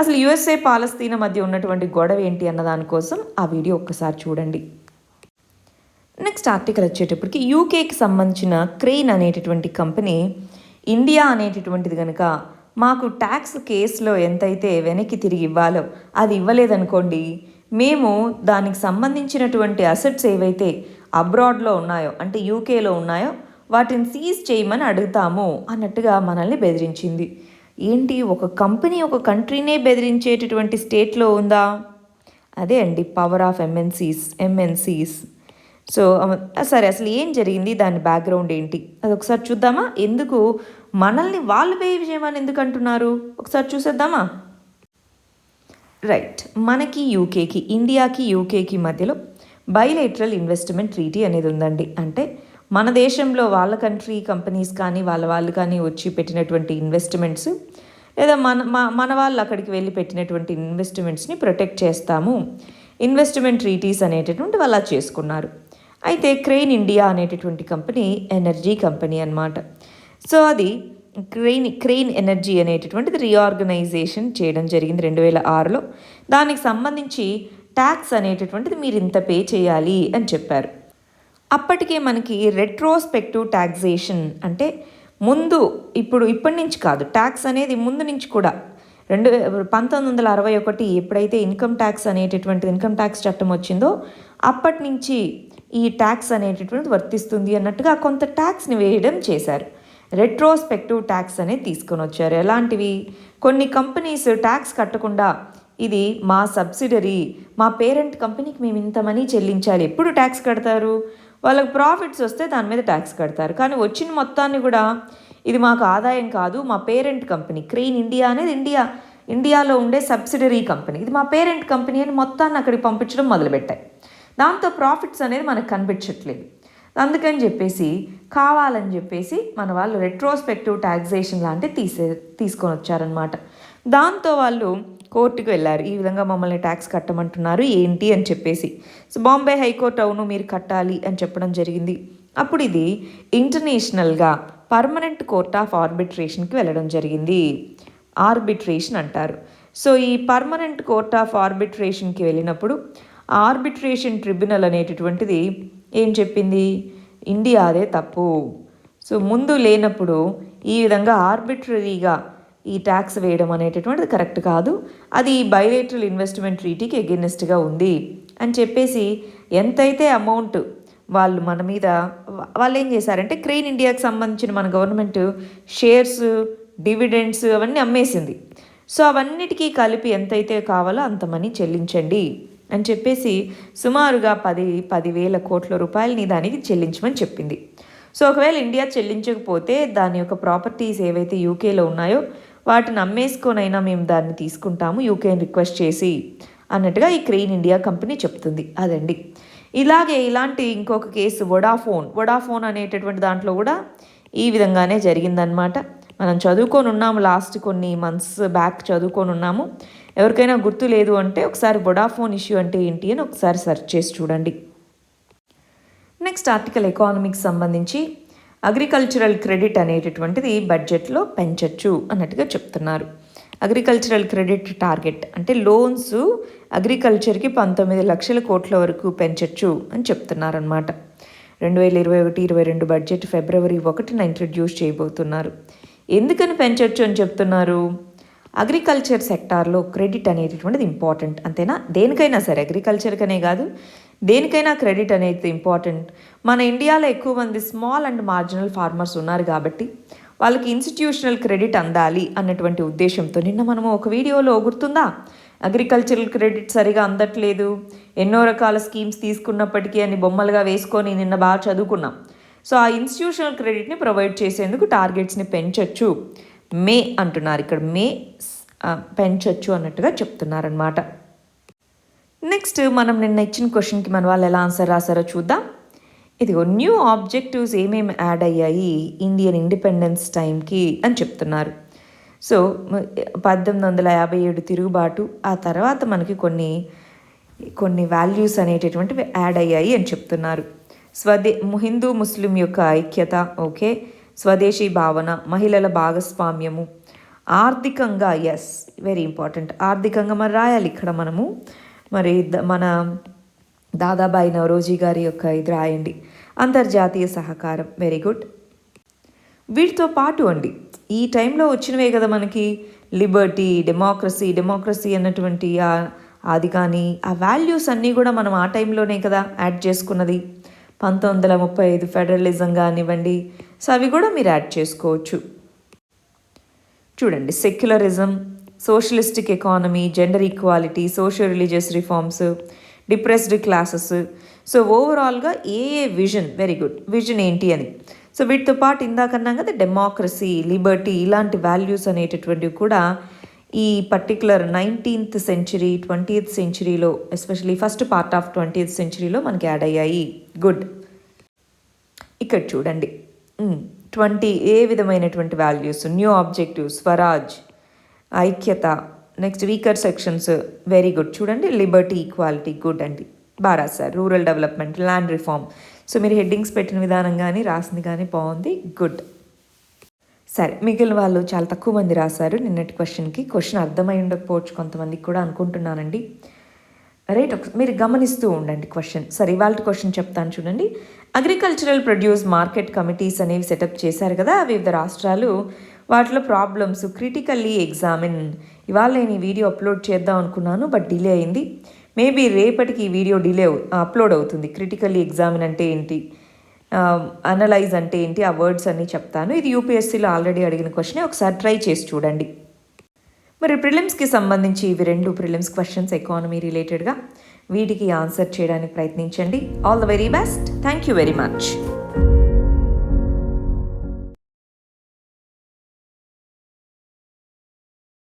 అసలు యుఎస్ఏ పాలస్తీనా మధ్య ఉన్నటువంటి గొడవ ఏంటి అన్న దానికోసం ఆ వీడియో ఒక్కసారి చూడండి. నెక్స్ట్ ఆర్టికల్ వచ్చేటప్పటికి యూకేకి సంబంధించిన క్రెయిన్ అనేటటువంటి కంపెనీ ఇండియా అనేటటువంటిది కనుక మాకు ట్యాక్స్ కేసులో ఎంతైతే వెనక్కి తిరిగి ఇవ్వాలో అది ఇవ్వలేదనుకోండి, మేము దానికి సంబంధించినటువంటి అసెట్స్ ఏవైతే అబ్రాడ్లో ఉన్నాయో అంటే యూకేలో ఉన్నాయో వాటిని సీజ్ చేయమని అడుగుతాము అన్నట్టుగా మనల్ని బెదిరించింది. ఏంటి, ఒక కంపెనీ ఒక కంట్రీనే బెదిరించేటటువంటి స్టేట్లో ఉందా? అదే అండి పవర్ ఆఫ్ ఎంఎన్సీస్. సో సరే, అసలు ఏం జరిగింది, దాని బ్యాక్గ్రౌండ్ ఏంటి అది ఒకసారి చూద్దామా? ఎందుకు మనల్ని వాళ్ళు బిహేవ్ చేయమని ఎందుకు అంటున్నారు ఒకసారి చూసేద్దామా? రైట్, మనకి యూకేకి, ఇండియాకి యూకేకి మధ్యలో బైలేటరల్ ఇన్వెస్ట్మెంట్ ట్రీటీ అనేది ఉందండి. అంటే మన దేశంలో వాళ్ళ కంట్రీ కంపెనీస్ కానీ వాళ్ళు కానీ వచ్చి పెట్టినటువంటి ఇన్వెస్ట్మెంట్స్ లేదా మన వాళ్ళు అక్కడికి వెళ్ళి పెట్టినటువంటి ఇన్వెస్ట్మెంట్స్ని ప్రొటెక్ట్ చేస్తాము, ఇన్వెస్ట్మెంట్ ట్రీటీస్ అనేటటువంటి వాళ్ళు అలా చేసుకున్నారు. అయితే క్రెయిన్ ఇండియా అనేటటువంటి కంపెనీ ఎనర్జీ కంపెనీ అన్నమాట. సో అది క్రెయిన్ ఎనర్జీ అనేటటువంటిది రీఆర్గనైజేషన్ చేయడం జరిగింది 2006లో. దానికి సంబంధించి ట్యాక్స్ అనేటటువంటిది మీరు ఇంత పే చేయాలి అని చెప్పారు. అప్పటికే మనకి రెట్రోస్పెక్టివ్ ట్యాక్సేషన్ అంటే ఇప్పటి నుంచి కాదు, ట్యాక్స్ అనేది ముందు నుంచి కూడా 1961 ఎప్పుడైతే ఇన్కమ్ ట్యాక్స్ చట్టం వచ్చిందో అప్పటి నుంచి ఈ ట్యాక్స్ అనేటటువంటిది వర్తిస్తుంది అన్నట్టుగా కొంత ట్యాక్స్ని వేయడం చేశారు. రెట్రోస్పెక్టివ్ ట్యాక్స్ అనేది తీసుకొని వచ్చారు. ఎలాంటివి, కొన్ని కంపెనీస్ ట్యాక్స్ కట్టకుండా ఇది మా సబ్సిడరీ, మా పేరెంట్ కంపెనీకి మేము ఇంత మనీ చెల్లించాలి. ఎప్పుడు ట్యాక్స్ కడతారు? వాళ్ళకి ప్రాఫిట్స్ వస్తే దాని మీద ట్యాక్స్ కడతారు. కానీ వచ్చిన మొత్తాన్ని కూడా ఇది మాకు ఆదాయం కాదు, మా పేరెంట్ కంపెనీ క్రెయిన్ ఇండియా అనేది ఇండియాలో ఉండే సబ్సిడరీ కంపెనీ, ఇది మా పేరెంట్ కంపెనీ అని మొత్తాన్ని అక్కడికి పంపించడం మొదలుపెట్టాయి. దాంతో ప్రాఫిట్స్ అనేది మనకు కనిపించట్లేదు. అందుకని చెప్పేసి కావాలని చెప్పేసి మన వాళ్ళు రెట్రోస్పెక్టివ్ ట్యాక్సేషన్ లాంటివి తీసుకొని వచ్చారనమాట. దాంతో వాళ్ళు కోర్టుకు వెళ్ళారు. ఈ విధంగా మమ్మల్ని ట్యాక్స్ కట్టమంటున్నారు ఏంటి అని చెప్పేసి. సో బాంబే హైకోర్టు అవును మీరు కట్టాలి అని చెప్పడం జరిగింది. అప్పుడు ఇది ఇంటర్నేషనల్గా పర్మనెంట్ కోర్ట్ ఆఫ్ ఆర్బిట్రేషన్కి వెళ్ళడం జరిగింది. ఆర్బిట్రేషన్ అంటారు. సో ఈ పర్మనెంట్ కోర్ట్ ఆఫ్ ఆర్బిట్రేషన్కి వెళ్ళినప్పుడు ఆర్బిట్రేషన్ ట్రిబ్యునల్ అనేటటువంటిది ఏం చెప్పింది, ఇండియాదే తప్పు. సో ముందు లేనప్పుడు ఈ విధంగా ఆర్బిట్రరీగా ఈ ట్యాక్స్ వేయడం అనేటటువంటిది కరెక్ట్ కాదు, అది బైలేటరల్ ఇన్వెస్ట్మెంట్ ట్రీటీకి ఎగెనిస్ట్గా ఉంది అని చెప్పేసి ఎంతైతే అమౌంట్ వాళ్ళు మన మీద వాళ్ళు ఏం చేశారంటే క్రెయిన్ ఇండియాకి సంబంధించిన మన గవర్నమెంట్ షేర్స్, డివిడెండ్స్ అవన్నీ అమ్మేసింది. సో అవన్నిటికీ కలిపి ఎంతైతే కావాలో అంత మనీ చెల్లించండి అని చెప్పేసి సుమారుగా 10,000 కోట్ల రూపాయలని దానికి చెల్లించమని చెప్పింది. సో ఒకవేళ ఇండియా చెల్లించకపోతే దాని యొక్క ప్రాపర్టీస్ ఏవైతే యూకేలో ఉన్నాయో వాటిని అమ్మేసుకొనైనా మేము దాన్ని తీసుకుంటాము యూకేని రిక్వెస్ట్ చేసి అన్నట్టుగా ఈ క్రెయిన్ ఇండియా కంపెనీ చెప్తుంది. అదండి. ఇలాంటి ఇంకొక కేసు వొడాఫోన్ అనేటటువంటి దాంట్లో కూడా ఈ విధంగానే జరిగిందనమాట. మనం చదువుకొని ఉన్నాము, లాస్ట్ కొన్ని మంత్స్ బ్యాక్ చదువుకొని ఉన్నాము. ఎవరికైనా గుర్తు లేదు అంటే ఒకసారి వొడాఫోన్ ఇష్యూ అంటే ఏంటి అని ఒకసారి సెర్చ్ చేసి చూడండి. నెక్స్ట్ ఆర్టికల్ ఎకానమీకి సంబంధించి అగ్రికల్చరల్ క్రెడిట్ అనేటటువంటిది బడ్జెట్లో పెంచచ్చు అన్నట్టుగా చెప్తున్నారు. అగ్రికల్చరల్ క్రెడిట్ టార్గెట్ అంటే లోన్స్ అగ్రికల్చర్కి 19 లక్షల కోట్ల వరకు పెంచచ్చు అని చెప్తున్నారనమాట. 2021-22 బడ్జెట్ ఫిబ్రవరి 1న ఇంట్రడ్యూస్ చేయబోతున్నారు. ఎందుకని పెంచవచ్చు అని చెప్తున్నారు? అగ్రికల్చర్ సెక్టార్లో క్రెడిట్ అనేటటువంటిది ఇంపార్టెంట్, అంతేనా? దేనికైనా సరే, అగ్రికల్చర్కనే కాదు, దేనికైనా క్రెడిట్ అనేది ఇంపార్టెంట్. మన ఇండియాలో ఎక్కువ మంది స్మాల్ అండ్ మార్జినల్ ఫార్మర్స్ ఉన్నారు కాబట్టి వాళ్ళకి ఇన్స్టిట్యూషనల్ క్రెడిట్ అందాలి అన్నటువంటి ఉద్దేశంతో నిన్న మనము ఒక వీడియోలో గుర్తుందా, అగ్రికల్చరల్ క్రెడిట్ సరిగా అందట్లేదు, ఎన్నో రకాల స్కీమ్స్ తీసుకున్నప్పటికీ అని బొమ్మలుగా వేసుకొని నిన్న బాగా చదువుకున్నాం. సో ఆ ఇన్స్టిట్యూషనల్ క్రెడిట్ని ప్రొవైడ్ చేసేందుకు టార్గెట్స్ని పెంచొచ్చు అంటున్నారు. ఇక్కడ పెంచొచ్చు అన్నట్టుగా చెప్తున్నారనమాట. నెక్స్ట్ మనం నిన్న ఇచ్చిన క్వశ్చన్కి మన వాళ్ళు ఎలా ఆన్సర్ రాశారో చూద్దాం. ఇదిగో న్యూ ఆబ్జెక్టివ్స్ ఏమేమి యాడ్ అయ్యాయి ఇండియన్ ఇండిపెండెన్స్ టైంకి అని చెప్తున్నారు. సో 1857 తిరుగుబాటు, ఆ తర్వాత మనకి కొన్ని వాల్యూస్ అనేటటువంటివి యాడ్ అయ్యాయి అని చెప్తున్నారు. హిందూ ముస్లిం యొక్క ఐక్యత, ఓకే, స్వదేశీ భావన, మహిళల భాగస్వామ్యము, ఆర్థికంగా, ఎస్ వెరీ ఇంపార్టెంట్, ఆర్థికంగా మరి రాయాలి ఇక్కడ మనము. మరి మన దాదాబాయి నవరోజీ గారి యొక్క ఇది రాయండి. అంతర్జాతీయ సహకారం, వెరీ గుడ్. వీటితో పాటు అండి ఈ టైంలో వచ్చినవే కదా మనకి లిబర్టీ, డెమోక్రసీ అన్నటువంటి అది కానీ ఆ వాల్యూస్ అన్నీ కూడా మనం ఆ టైంలోనే కదా యాడ్ చేసుకున్నది. 1935 ఫెడరలిజం కానివ్వండి, సో అవి కూడా మీరు యాడ్ చేసుకోవచ్చు. చూడండి, secularism, socialistic economy, gender equality, social religious reforms, depressed classes. So ఓవరాల్గా విజన్, వెరీ గుడ్, విజన్ ఏంటి అని. సో వీటితో పాటు ఇందాకన్నాం కదా డెమోక్రసీ, లిబర్టీ, ఇలాంటి వాల్యూస్ అనేటటువంటివి కూడా ఈ పర్టికులర్ 19th సెంచరీ 20th సెంచరీలో, especially first part of 20th సెంచరీలో మనకి యాడ్ అయ్యాయి. గుడ్. ఇక్కడ చూడండి 20 ఏ విధమైనటువంటి వాల్యూస్, న్యూ ఆబ్జెక్టివ్, స్వరాజ్, ఐక్యత, next weaker sections, very good. చూడండి, లిబర్టీ, ఈక్వాలిటీ, గుడ్ అండి, బాగా రాశారు. Rural development, land reform. So మీరు హెడ్డింగ్స్ పెట్టిన విధానం కానీ రాసింది కానీ బాగుంది, గుడ్. సరే, మిగిలిన వాళ్ళు చాలా తక్కువ మంది రాశారు నిన్నటి క్వశ్చన్ అర్థమై ఉండకపోవచ్చు కొంతమందికి కూడా అనుకుంటున్నానండి. రైట్, మీరు గమనిస్తూ ఉండండి క్వశ్చన్. సరే, ఇవాళ క్వశ్చన్ చెప్తాను చూడండి. అగ్రికల్చరల్ ప్రొడ్యూస్ మార్కెట్ కమిటీస్ అనేవి సెటప్ చేశారు కదా వివిధ రాష్ట్రాలు, వాటిలో ప్రాబ్లమ్స్ క్రిటికల్లీ ఎగ్జామిన్. ఇవాళ నేను ఈ వీడియో అప్లోడ్ చేద్దాం అనుకున్నాను, బట్ డిలే అయింది. మేబీ రేపటికి ఈ వీడియో అప్లోడ్ అవుతుంది. క్రిటికల్లీ ఎగ్జామిన్ అంటే ఏంటి, అనలైజ్ అంటే ఏంటి, ఆ వర్డ్స్ అన్నీ చెప్తాను. ఇది యూపీఎస్సీలో ఆల్రెడీ అడిగిన క్వశ్చనే, ఒకసారి ట్రై చేసి చూడండి. మరి ప్రిలిమ్స్కి సంబంధించి ఇవి 2 ప్రిలిమ్స్ క్వశ్చన్స్ ఎకానమీ రిలేటెడ్గా, వీటికి ఆన్సర్ చేయడానికి ప్రయత్నించండి. All the very best. Thank you very much.